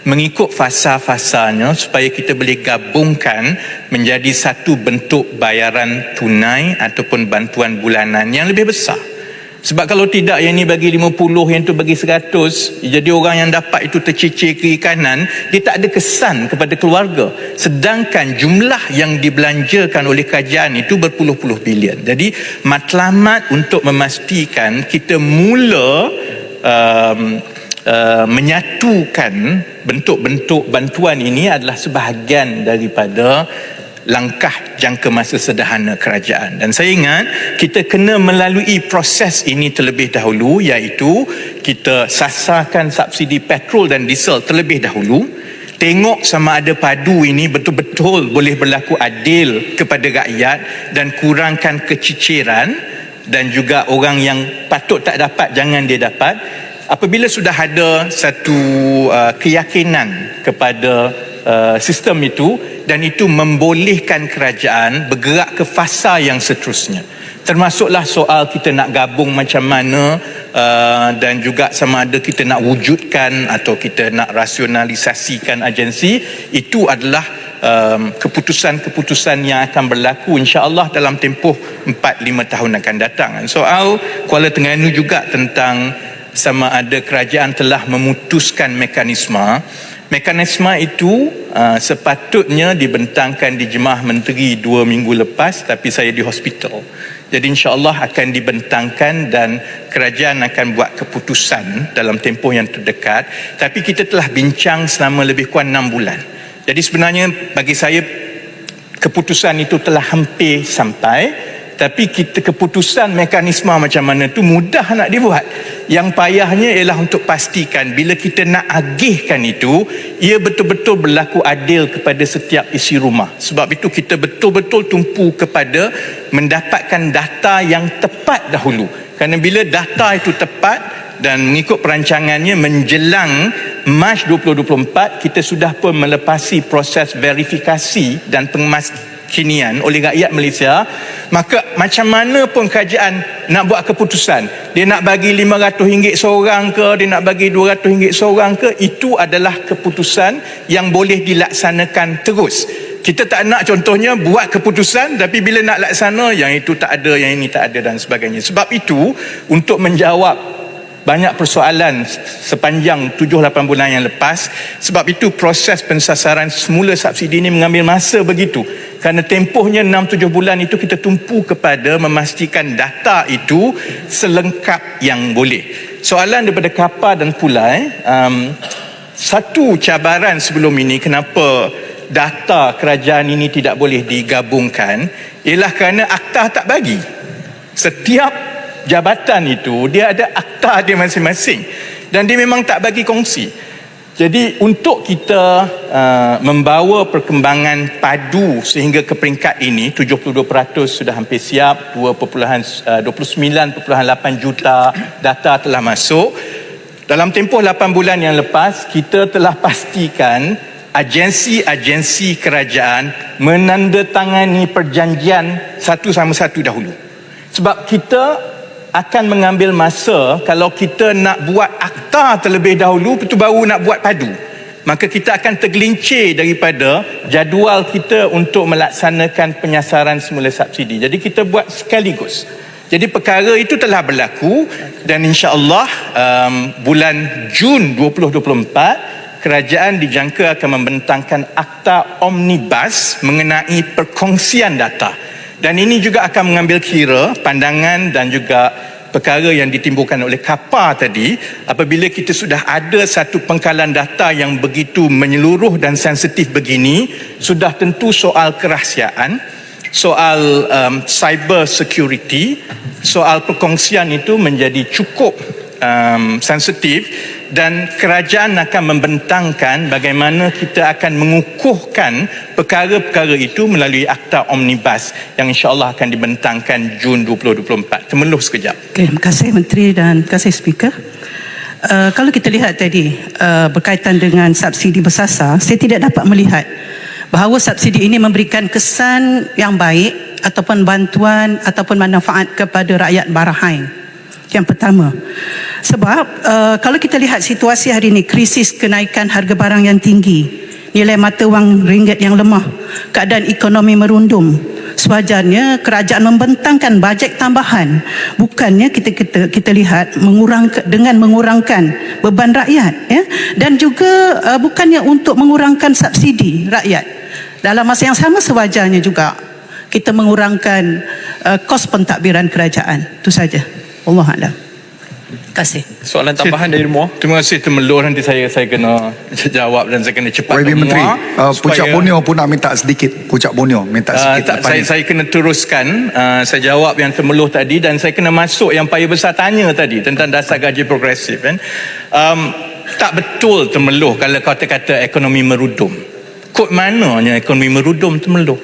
mengikut fasa-fasanya supaya kita boleh gabungkan menjadi satu bentuk bayaran tunai ataupun bantuan bulanan yang lebih besar. Sebab kalau tidak, yang ni bagi 50, yang tu bagi 100, jadi orang yang dapat itu tercicir kiri kanan, dia tak ada kesan kepada keluarga. Sedangkan jumlah yang dibelanjakan oleh kerajaan itu berpuluh-puluh bilion. Jadi matlamat untuk memastikan kita mula menyatukan bentuk-bentuk bantuan ini adalah sebahagian daripada langkah jangka masa sederhana kerajaan. Dan saya ingat kita kena melalui proses ini terlebih dahulu, iaitu kita sasarkan subsidi petrol dan diesel terlebih dahulu, tengok sama ada padu ini betul-betul boleh berlaku adil kepada rakyat dan kurangkan keciciran, dan juga orang yang patut tak dapat jangan dia dapat. Apabila sudah ada satu keyakinan kepada sistem itu, dan itu membolehkan kerajaan bergerak ke fasa yang seterusnya. Termasuklah soal kita nak gabung macam mana dan juga sama ada kita nak wujudkan atau kita nak rasionalisasikan agensi. Itu adalah keputusan-keputusan yang akan berlaku insya-Allah dalam tempoh 4-5 tahun akan datang. Soal Kuala Terengganu juga tentang sama ada kerajaan telah memutuskan mekanisme itu sepatutnya dibentangkan di Jemaah Menteri 2 minggu lepas, tapi saya di hospital. Jadi insya-Allah akan dibentangkan dan kerajaan akan buat keputusan dalam tempoh yang terdekat. Tapi kita telah bincang selama lebih kurang 6 bulan. Jadi sebenarnya bagi saya keputusan itu telah hampir sampai. Tapi keputusan mekanisme macam mana tu mudah nak dibuat. Yang payahnya ialah untuk pastikan bila kita nak agihkan itu, ia betul-betul berlaku adil kepada setiap isi rumah. Sebab itu kita betul-betul tumpu kepada mendapatkan data yang tepat dahulu. Kerana bila data itu tepat dan mengikut perancangannya menjelang Mac 2024, kita sudah pun melepasi proses verifikasi dan kinian oleh rakyat Malaysia. Maka macam mana pun kerajaan nak buat keputusan, dia nak bagi RM500 seorang ke, dia nak bagi RM200 seorang ke, itu adalah keputusan yang boleh dilaksanakan terus. Kita tak nak contohnya buat keputusan tapi bila nak laksana yang itu tak ada, yang ini tak ada dan sebagainya. Sebab itu untuk menjawab banyak persoalan sepanjang 7-8 bulan yang lepas. Sebab itu proses pensasaran semula subsidi ini mengambil masa begitu. Kerana tempohnya 6-7 bulan itu kita tumpu kepada memastikan data itu selengkap yang boleh. Soalan daripada Kapa dan Pulai, satu cabaran sebelum ini kenapa data kerajaan ini tidak boleh digabungkan ialah kerana akta tak bagi. Setiap jabatan itu dia ada akta dia masing-masing dan dia memang tak bagi kongsi. Jadi untuk kita membawa perkembangan padu sehingga ke peringkat ini, 72% sudah hampir siap, 29.8 juta data telah masuk. Dalam tempoh 8 bulan yang lepas, kita telah pastikan agensi-agensi kerajaan menandatangani perjanjian satu sama satu dahulu. Sebab kita akan mengambil masa kalau kita nak buat akta terlebih dahulu, betul baru nak buat padu. Maka kita akan tergelincir daripada jadual kita untuk melaksanakan penyasaran semula subsidi. Jadi kita buat sekaligus. Jadi perkara itu telah berlaku dan insya-Allah bulan Jun 2024 kerajaan dijangka akan membentangkan akta omnibus mengenai perkongsian data. Dan ini juga akan mengambil kira pandangan dan juga perkara yang ditimbulkan oleh Kapa tadi. Apabila kita sudah ada satu pengkalan data yang begitu menyeluruh dan sensitif begini, sudah tentu soal kerahsiaan, soal cyber security, soal perkongsian itu menjadi cukup sensitif dan kerajaan akan membentangkan bagaimana kita akan mengukuhkan perkara-perkara itu melalui akta omnibus yang insya-Allah akan dibentangkan Jun 2024. Temeluh sekejap. Okay, terima kasih Menteri dan terima kasih Speaker. Kalau kita lihat tadi berkaitan dengan subsidi bersasar, saya tidak dapat melihat bahawa subsidi ini memberikan kesan yang baik ataupun bantuan ataupun manfaat kepada rakyat Bahrain. Yang pertama, sebab kalau kita lihat situasi hari ini, krisis kenaikan harga barang yang tinggi, nilai mata wang ringgit yang lemah, keadaan ekonomi merundum, sewajarnya kerajaan membentangkan bajet tambahan, bukannya kita lihat mengurangkan beban rakyat, ya, dan juga bukannya untuk mengurangkan subsidi rakyat. Dalam masa yang sama sewajarnya juga kita mengurangkan kos pentadbiran kerajaan. Itu saja. Wallahualam. Terima kasih. Soalan tambahan dari Muar. Terima kasih Temelur. Nanti saya kena jawab dan saya kena cepat. YB Menteri, Puncak Borneo pun nak minta sedikit. Puncak Borneo minta sedikit. Saya kena teruskan. Saya jawab yang Temelur tadi dan saya kena masuk yang Paya Besar tanya tadi tentang dasar gaji progresif. Kan? Tak betul Temelur kalau kata-kata ekonomi merudum. Kod mananya ekonomi merudum Temelur?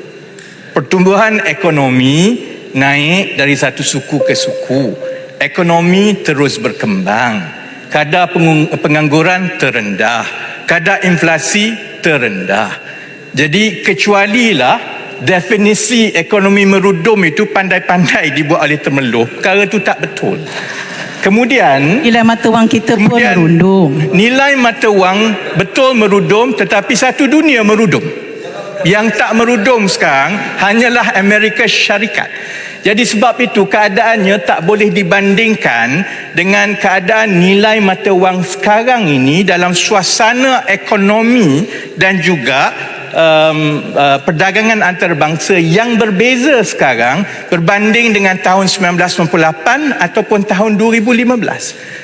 Pertumbuhan ekonomi naik dari satu suku ke suku. Ekonomi terus berkembang, kadar pengangguran terendah, kadar inflasi terendah. Jadi kecualilah definisi ekonomi merudum itu pandai-pandai dibuat oleh Temeloh. Perkara itu tak betul. Kemudian Nilai mata wang kita pun merundum. nilai mata wang betul merudum, tetapi satu dunia merudum. Yang tak merudum sekarang hanyalah Amerika Syarikat. Jadi sebab itu keadaannya tak boleh dibandingkan dengan keadaan nilai mata wang sekarang ini dalam suasana ekonomi dan juga perdagangan antarabangsa yang berbeza sekarang berbanding dengan tahun 1998 ataupun tahun 2015.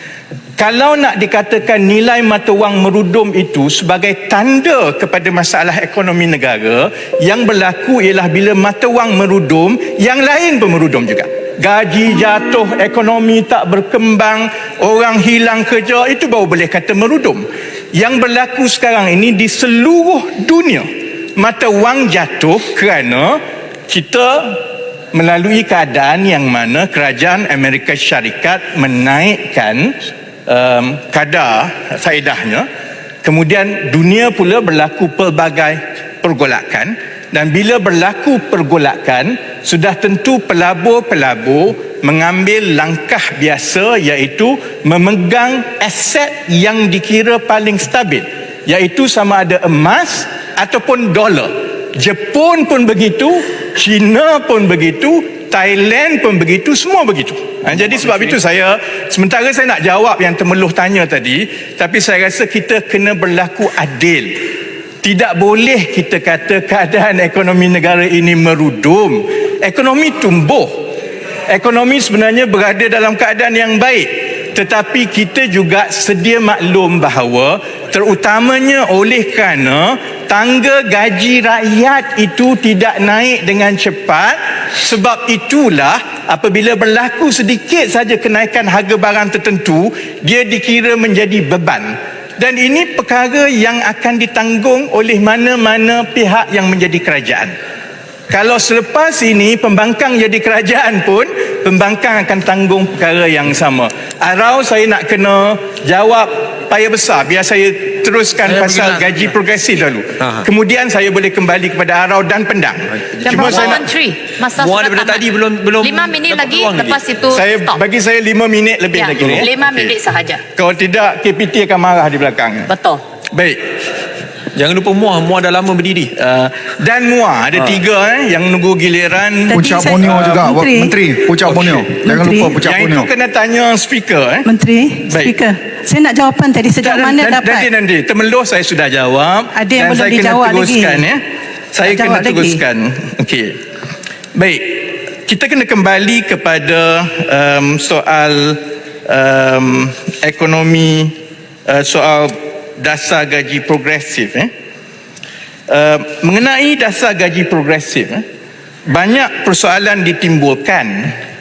Kalau nak dikatakan nilai mata wang merudum itu sebagai tanda kepada masalah ekonomi negara, yang berlaku ialah bila mata wang merudum, yang lain pun merudum juga. Gaji jatuh, ekonomi tak berkembang, orang hilang kerja, itu baru boleh kata merudum. Yang berlaku sekarang ini di seluruh dunia, mata wang jatuh kerana kita melalui keadaan yang mana kerajaan Amerika Syarikat menaikkan kadar faedahnya. Kemudian dunia pula berlaku pelbagai pergolakan, dan bila berlaku pergolakan sudah tentu pelabur-pelabur mengambil langkah biasa, iaitu memegang aset yang dikira paling stabil, iaitu sama ada emas ataupun dolar. Jepun pun begitu, China pun begitu, Thailand pun begitu, semua begitu. Jadi sebab itu sementara saya nak jawab yang Temeloh tanya tadi, tapi saya rasa kita kena berlaku adil. Tidak boleh kita kata keadaan ekonomi negara ini merudum. Ekonomi tumbuh. Ekonomi sebenarnya berada dalam keadaan yang baik. Tetapi kita juga sedia maklum bahawa terutamanya oleh kerana tangga gaji rakyat itu tidak naik dengan cepat, sebab itulah apabila berlaku sedikit saja kenaikan harga barang tertentu, dia dikira menjadi beban. Dan ini perkara yang akan ditanggung oleh mana-mana pihak yang menjadi kerajaan. Kalau selepas ini pembangkang jadi kerajaan pun, pembangkang akan tanggung perkara yang sama. Arau saya nak kena jawab payah besar. Biar saya teruskan pasal gaji progresif dulu. Kemudian saya boleh kembali kepada Arau dan Pendang. Cuma saya nak Menteri, masa Muar daripada tadi belum 5 minit lagi, lepas itu stop. Bagi saya 5 minit lebih lagi. 5 minit sahaja. Kalau tidak KPT akan marah di belakang. Betul. Baik. Jangan lupa Muar dah lama berdiri. Dan Muar ada 3 yang menunggu giliran. Puncak Borneo juga Menteri. Puncak Borneo. Jangan lupa Puncak Borneo. Yang itu kena tanya speaker. Menteri, speaker. Saya nak jawapan tadi sejauh mana dapat. Nanti Temeloh saya sudah jawab. Ada yang dan belum saya kena dijawab teruskan lagi. Saya kena teruskan. Okey. Baik. Kita kena kembali kepada soal ekonomi, soal dasar gaji progresif. Mengenai dasar gaji progresif, banyak persoalan ditimbulkan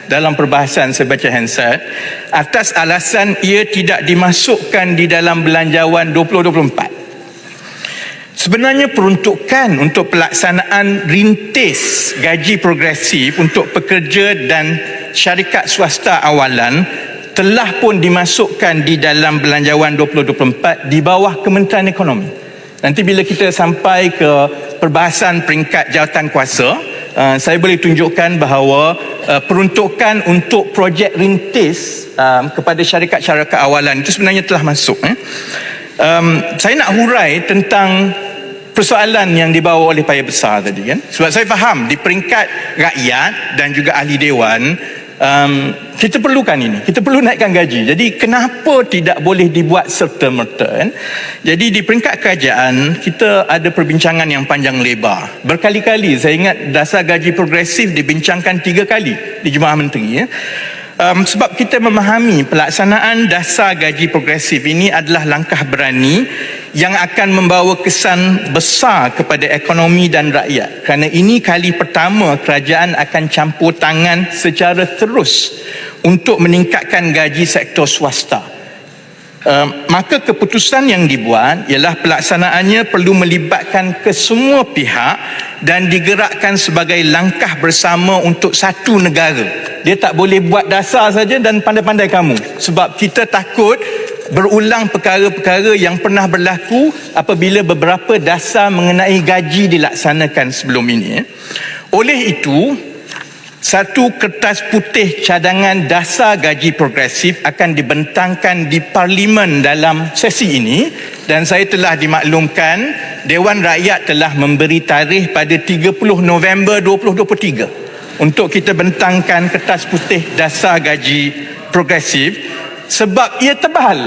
dalam perbahasan saya baca Hansard atas alasan ia tidak dimasukkan di dalam belanjawan 2024. Sebenarnya peruntukan untuk pelaksanaan rintis gaji progresif untuk pekerja dan syarikat swasta awalan telah pun dimasukkan di dalam belanjawan 2024 di bawah Kementerian Ekonomi. Nanti bila kita sampai ke perbahasan peringkat jawatan kuasa, saya boleh tunjukkan bahawa peruntukan untuk projek rintis kepada syarikat-syarikat awalan itu sebenarnya telah masuk. Saya nak hurai tentang persoalan yang dibawa oleh payah besar tadi kan. Sebab saya faham di peringkat rakyat dan juga ahli dewan, kita perlukan ini, kita perlu naikkan gaji. Jadi kenapa tidak boleh dibuat serta-merta kan? Jadi di peringkat kerajaan kita ada perbincangan yang panjang lebar. Berkali-kali saya ingat dasar gaji progresif dibincangkan 3 kali di Jemaah Menteri ya. Sebab kita memahami pelaksanaan dasar gaji progresif ini adalah langkah berani yang akan membawa kesan besar kepada ekonomi dan rakyat. Kerana ini kali pertama kerajaan akan campur tangan secara terus untuk meningkatkan gaji sektor swasta. Maka keputusan yang dibuat ialah pelaksanaannya perlu melibatkan kesemua pihak dan digerakkan sebagai langkah bersama untuk satu negara. Dia tak boleh buat dasar saja dan pandai-pandai kamu. Sebab kita takut berulang perkara-perkara yang pernah berlaku apabila beberapa dasar mengenai gaji dilaksanakan sebelum ini. Oleh itu, satu kertas putih cadangan dasar gaji progresif akan dibentangkan di Parlimen dalam sesi ini, dan saya telah dimaklumkan Dewan Rakyat telah memberi tarikh pada 30 November 2023 untuk kita bentangkan kertas putih dasar gaji progresif, sebab ia tebal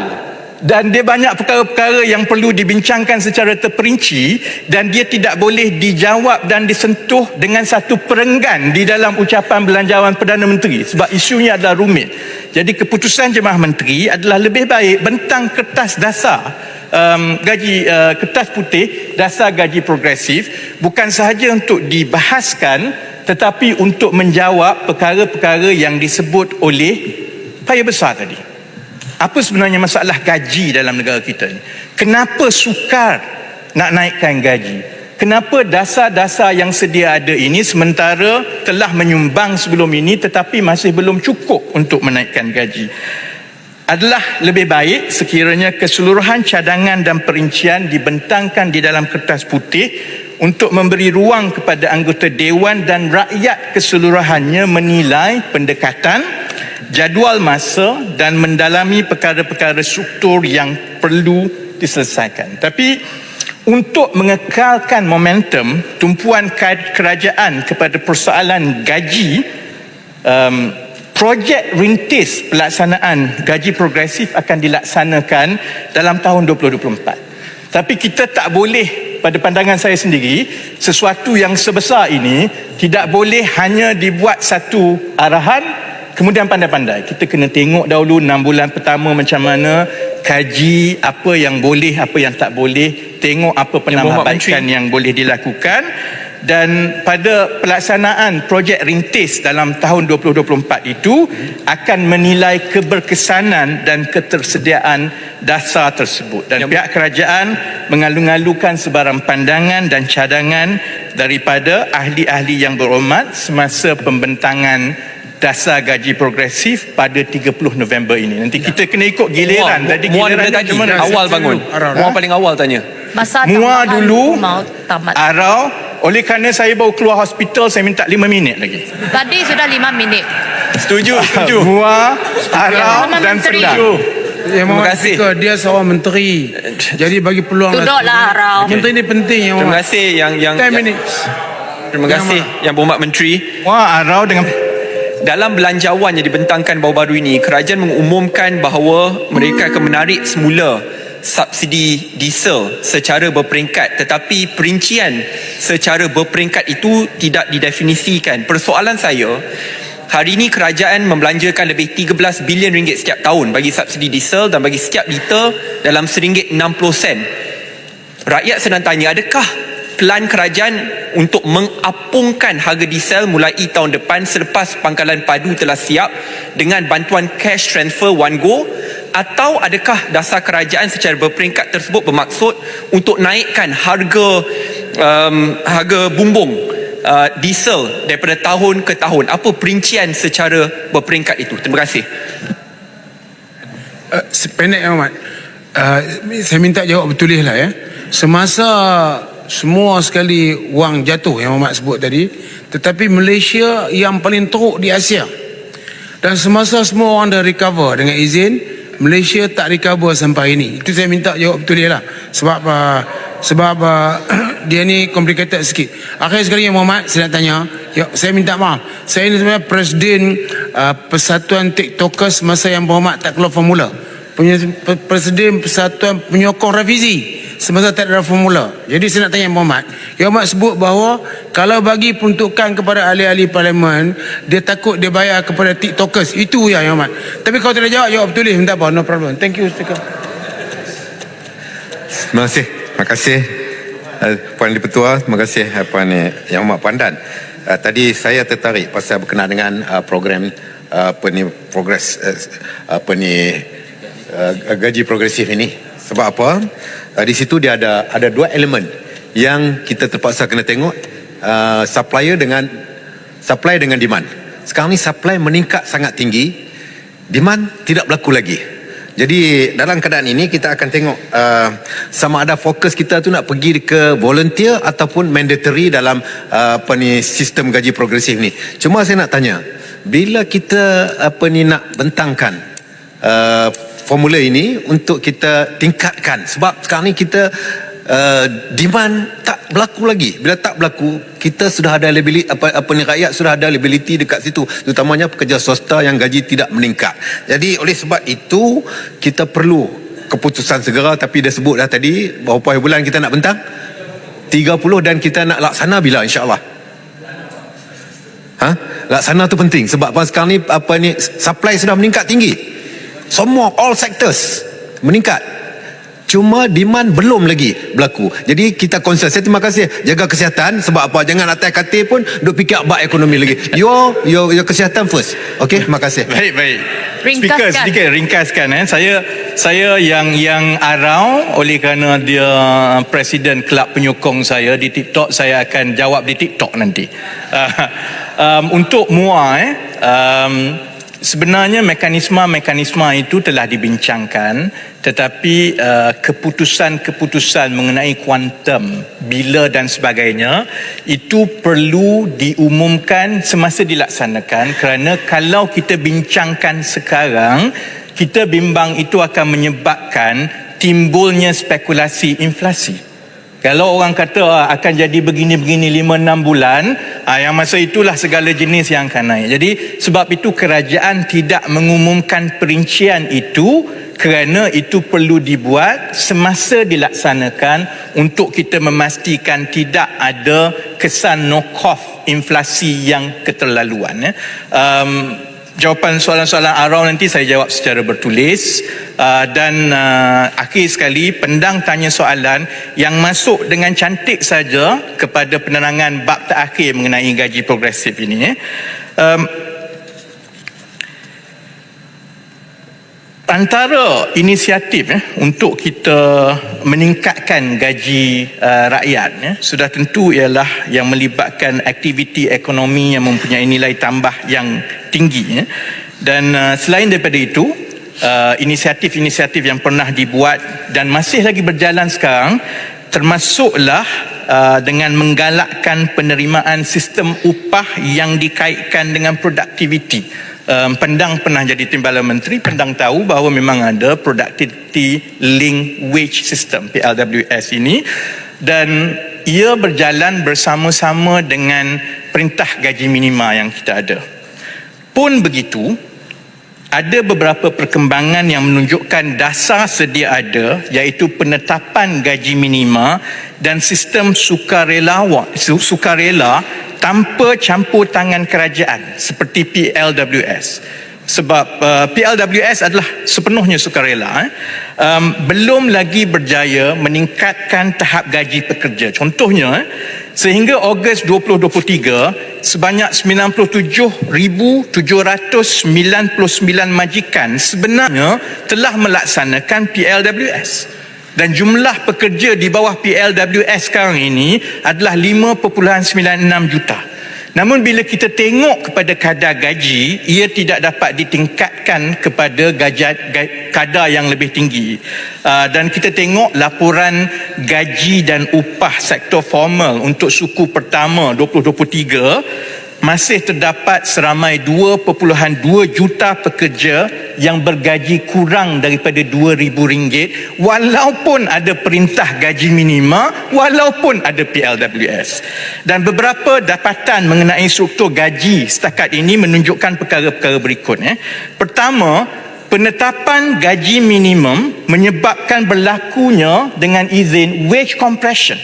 dan dia banyak perkara-perkara yang perlu dibincangkan secara terperinci, dan dia tidak boleh dijawab dan disentuh dengan satu perenggan di dalam ucapan belanjawan Perdana Menteri sebab isunya adalah rumit. Jadi keputusan Jemaah Menteri adalah lebih baik bentang kertas dasar kertas putih dasar gaji progresif, bukan sahaja untuk dibahaskan tetapi untuk menjawab perkara-perkara yang disebut oleh Paya Besar tadi. Apa sebenarnya masalah gaji dalam negara kita ni? Kenapa sukar nak naikkan gaji? Kenapa dasar-dasar yang sedia ada ini sementara telah menyumbang sebelum ini tetapi masih belum cukup untuk menaikkan gaji? Adalah lebih baik sekiranya keseluruhan cadangan dan perincian dibentangkan di dalam kertas putih untuk memberi ruang kepada anggota Dewan dan rakyat keseluruhannya menilai pendekatan, jadual masa dan mendalami perkara-perkara struktur yang perlu diselesaikan. Tapi untuk mengekalkan momentum tumpuan kerajaan kepada persoalan gaji, projek rintis pelaksanaan gaji progresif akan dilaksanakan dalam tahun 2024. Tapi kita tak boleh, pada pandangan saya sendiri, sesuatu yang sebesar ini tidak boleh hanya dibuat satu arahan kemudian pandai-pandai. Kita kena tengok dahulu 6 bulan pertama macam mana, kaji apa yang boleh, apa yang tak boleh, tengok apa penambahbaikan yang boleh dilakukan, dan pada pelaksanaan projek rintis dalam tahun 2024 itu akan menilai keberkesanan dan ketersediaan dasar tersebut. Dan pihak kerajaan mengalu-alukan sebarang pandangan dan cadangan daripada ahli-ahli yang berhormat semasa pembentangan dasar gaji progresif pada 30 November ini. Nanti kita kena ikut giliran. Tadi giliran tadi awal bangun. Muar paling awal tanya. Masa Muar tambahan dulu, mau tamat. Arau. Oleh kerana saya baru keluar hospital, saya minta 5 minit lagi. Tadi sudah 5 minit. Setuju. Muar, Arau Yang dan Menteri. Pedang. Terima kasih. Dia seorang menteri. Jadi bagi peluang Duduklah, Arau. Menteri ni penting. Terima kasih yang 10 minutes. Terima kasih Yang Berhormat Menteri. Muar, Arau dengan Dalam belanjawan yang dibentangkan baru-baru ini, kerajaan mengumumkan bahawa mereka akan menarik semula subsidi diesel secara berperingkat, tetapi perincian secara berperingkat itu tidak didefinisikan. Persoalan saya, hari ini kerajaan membelanjakan lebih 13 bilion ringgit setiap tahun bagi subsidi diesel dan bagi setiap liter dalam RM1.60. Rakyat sedang tanya, adakah pelan kerajaan untuk mengapungkan harga diesel mulai tahun depan selepas pangkalan padu telah siap dengan bantuan cash transfer one go, atau adakah dasar kerajaan secara berperingkat tersebut bermaksud untuk naikkan harga bumbung diesel daripada tahun ke tahun? Apa perincian secara berperingkat itu? Terima kasih. Sependek Ahmad, saya minta jawab betulis lah ya. Semasa semua sekali wang jatuh yang Ahmad sebut tadi, tetapi Malaysia yang paling teruk di Asia, dan semasa semua orang dah recover dengan izin, Malaysia tak recover sampai ini. Itu saya minta jawab betul dia lah. Sebab dia ni complicated sikit. Akhir sekali yang Muhammad, saya nak tanya, saya minta maaf. Saya ni sebenarnya Presiden Persatuan TikTokers masa yang Muhammad tak keluar formula. Presiden Persatuan Penyokong Revisi semasa tak ada formula. Jadi saya nak tanya Muhammad, Yang Muhammad sebut bahawa kalau bagi peruntukan kepada ahli-ahli parlimen, dia takut dia bayar kepada TikTokers. Itu ya Yang Muhammad. Tapi kalau tidak jawab betul, minta apa, no problem. Thank you, Speaker. Terima kasih Puan Dipertua. Terima kasih Puan Yang Amat Pandan. Tadi saya tertarik pasal berkenaan dengan program gaji progresif ini. Sebab apa? Di situ dia ada dua elemen yang kita terpaksa kena tengok, supply dengan demand. Sekarang ni supply meningkat sangat tinggi, demand tidak berlaku lagi. Jadi dalam keadaan ini kita akan tengok sama ada fokus kita tu nak pergi ke volunteer ataupun mandatory dalam sistem gaji progresif ni. Cuma saya nak tanya, bila kita nak bentangkan formula ini untuk kita tingkatkan, sebab sekarang ni kita demand tak berlaku lagi. Bila tak berlaku, kita sudah ada liability, rakyat sudah ada liability dekat situ, terutamanya pekerja swasta yang gaji tidak meningkat. Jadi oleh sebab itu kita perlu keputusan segera. Tapi dia sebut dah tadi berapa bulan kita nak bentang, 30, dan kita nak laksana bila insya-Allah. Laksana tu penting sebab sekarang ni supply sudah meningkat tinggi. Semua all sectors meningkat. Cuma demand belum lagi berlaku. Jadi kita concern. Saya terima kasih. Jaga kesihatan. Sebab apa? Jangan atas katil pun duk fikir bab ekonomi lagi. Your kesihatan first. Okey, terima kasih. Baik. Ringkaskan. Speaker, sedikit ringkaskan. Saya yang arau oleh kerana dia presiden kelab penyokong saya di TikTok, saya akan jawab di TikTok nanti. Untuk MUA sebenarnya mekanisme itu telah dibincangkan, tetapi keputusan-keputusan mengenai kuantum, bila dan sebagainya itu perlu diumumkan semasa dilaksanakan, kerana kalau kita bincangkan sekarang, kita bimbang itu akan menyebabkan timbulnya spekulasi inflasi. Kalau orang kata akan jadi begini-begini 5-6 bulan, yang masa itulah segala jenis yang akan naik. Jadi sebab itu kerajaan tidak mengumumkan perincian itu, kerana itu perlu dibuat semasa dilaksanakan untuk kita memastikan tidak ada kesan knock-off inflasi yang keterlaluan. Jawapan soalan-soalan arau nanti saya jawab secara bertulis, dan akhir sekali pendang tanya soalan yang masuk dengan cantik saja kepada penerangan bab terakhir mengenai gaji progresif ini. Antara inisiatif untuk kita meningkatkan gaji rakyat sudah tentu ialah yang melibatkan aktiviti ekonomi yang mempunyai nilai tambah yang tinggi, dan selain daripada itu inisiatif-inisiatif yang pernah dibuat dan masih lagi berjalan sekarang termasuklah dengan menggalakkan penerimaan sistem upah yang dikaitkan dengan produktiviti. Pendang pernah jadi timbalan menteri, Pendang tahu bahawa memang ada Productivity Linked Wage System, PLWS ini, dan ia berjalan bersama-sama dengan perintah gaji minima yang kita ada. Pun begitu, ada beberapa perkembangan yang menunjukkan dasar sedia ada, iaitu penetapan gaji minima dan sistem sukarela tanpa campur tangan kerajaan seperti PLWS. Sebab PLWS adalah sepenuhnya sukarela, belum lagi berjaya meningkatkan tahap gaji pekerja. Contohnya, sehingga Ogos 2023 sebanyak 97,799 majikan sebenarnya telah melaksanakan PLWS. Dan jumlah pekerja di bawah PLWS sekarang ini adalah 5.96 juta. Namun bila kita tengok kepada kadar gaji, ia tidak dapat ditingkatkan kepada kadar yang lebih tinggi. Dan kita tengok laporan gaji dan upah sektor formal untuk suku pertama 2023, masih terdapat seramai 2.2 juta pekerja yang bergaji kurang daripada RM2,000 walaupun ada perintah gaji minima, walaupun ada PLWS. Dan beberapa dapatan mengenai struktur gaji setakat ini menunjukkan perkara-perkara berikut. Pertama, penetapan gaji minimum menyebabkan berlakunya dengan izin wage compression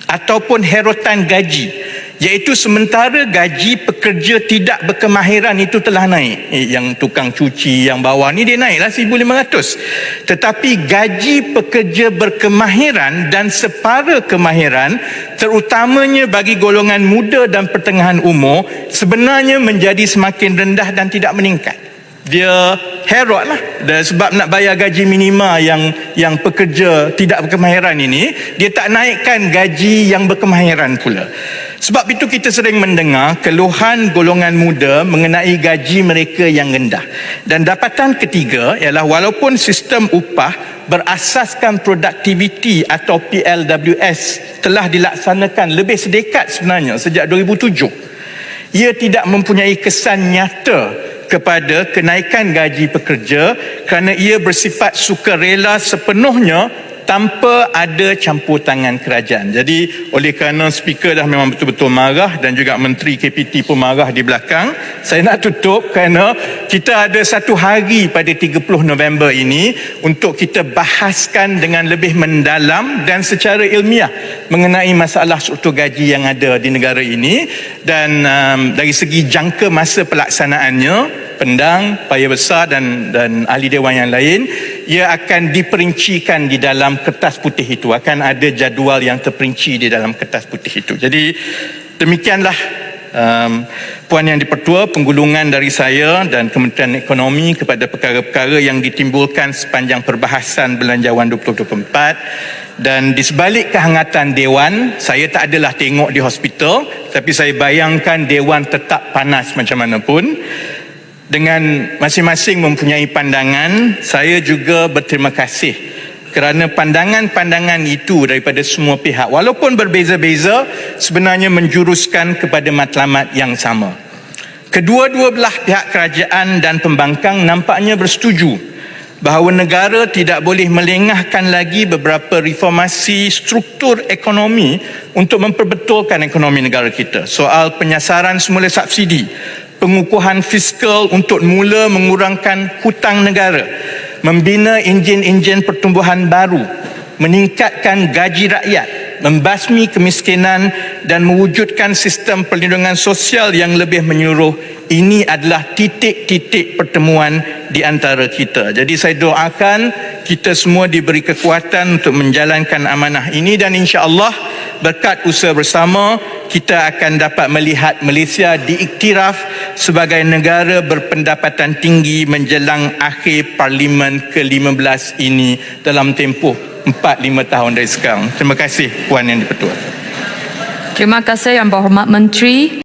ataupun herotan gaji, iaitu sementara gaji pekerja tidak berkemahiran itu telah naik. Yang tukang cuci yang bawah ni dia naiklah 1,500. Tetapi gaji pekerja berkemahiran dan separa kemahiran, terutamanya bagi golongan muda dan pertengahan umur, sebenarnya menjadi semakin rendah dan tidak meningkat. Dia herot lah, sebab nak bayar gaji minima yang pekerja tidak berkemahiran ini, dia tak naikkan gaji yang berkemahiran pula. Sebab itu kita sering mendengar keluhan golongan muda mengenai gaji mereka yang rendah. Dan dapatan ketiga ialah walaupun sistem upah berasaskan produktiviti atau PLWS telah dilaksanakan lebih sedekat sebenarnya sejak 2007, ia tidak mempunyai kesan nyata kepada kenaikan gaji pekerja kerana ia bersifat sukarela sepenuhnya tanpa ada campur tangan kerajaan. Jadi oleh kerana speaker dah memang betul-betul marah dan juga Menteri KPT pun marah di belakang, saya nak tutup kerana kita ada satu hari pada 30 November ini untuk kita bahaskan dengan lebih mendalam dan secara ilmiah mengenai masalah struktur gaji yang ada di negara ini. Dan dari segi jangka masa pelaksanaannya, Pendang, Paya Besar dan ahli dewan yang lain, ia akan diperincikan di dalam kertas putih itu. Akan ada jadual yang terperinci di dalam kertas putih itu. Jadi demikianlah Puan Yang di-Pertua, penggulungan dari saya dan Kementerian Ekonomi kepada perkara-perkara yang ditimbulkan sepanjang perbahasan Belanjawan 2024. Dan di sebalik kehangatan Dewan, saya tak adalah tengok di hospital, tapi saya bayangkan Dewan tetap panas macam mana pun. Dengan masing-masing mempunyai pandangan, saya juga berterima kasih kerana pandangan-pandangan itu daripada semua pihak, walaupun berbeza-beza, sebenarnya menjuruskan kepada matlamat yang sama. Kedua-dua belah pihak kerajaan dan pembangkang nampaknya bersetuju bahawa negara tidak boleh melengahkan lagi beberapa reformasi struktur ekonomi untuk memperbetulkan ekonomi negara kita. Soal penyasaran semula subsidi, pengukuhan fiskal untuk mula mengurangkan hutang negara, membina enjin-enjin pertumbuhan baru, meningkatkan gaji rakyat, membasmi kemiskinan dan mewujudkan sistem perlindungan sosial yang lebih menyeluruh. Ini adalah titik-titik pertemuan di antara kita. Jadi saya doakan kita semua diberi kekuatan untuk menjalankan amanah ini, dan insya-Allah berkat usaha bersama kita akan dapat melihat Malaysia diiktiraf sebagai negara berpendapatan tinggi menjelang akhir Parlimen ke-15 ini dalam tempoh 4-5 tahun dari sekarang. Terima kasih Puan Yang di-Pertua. Terima kasih Yang Berhormat Menteri.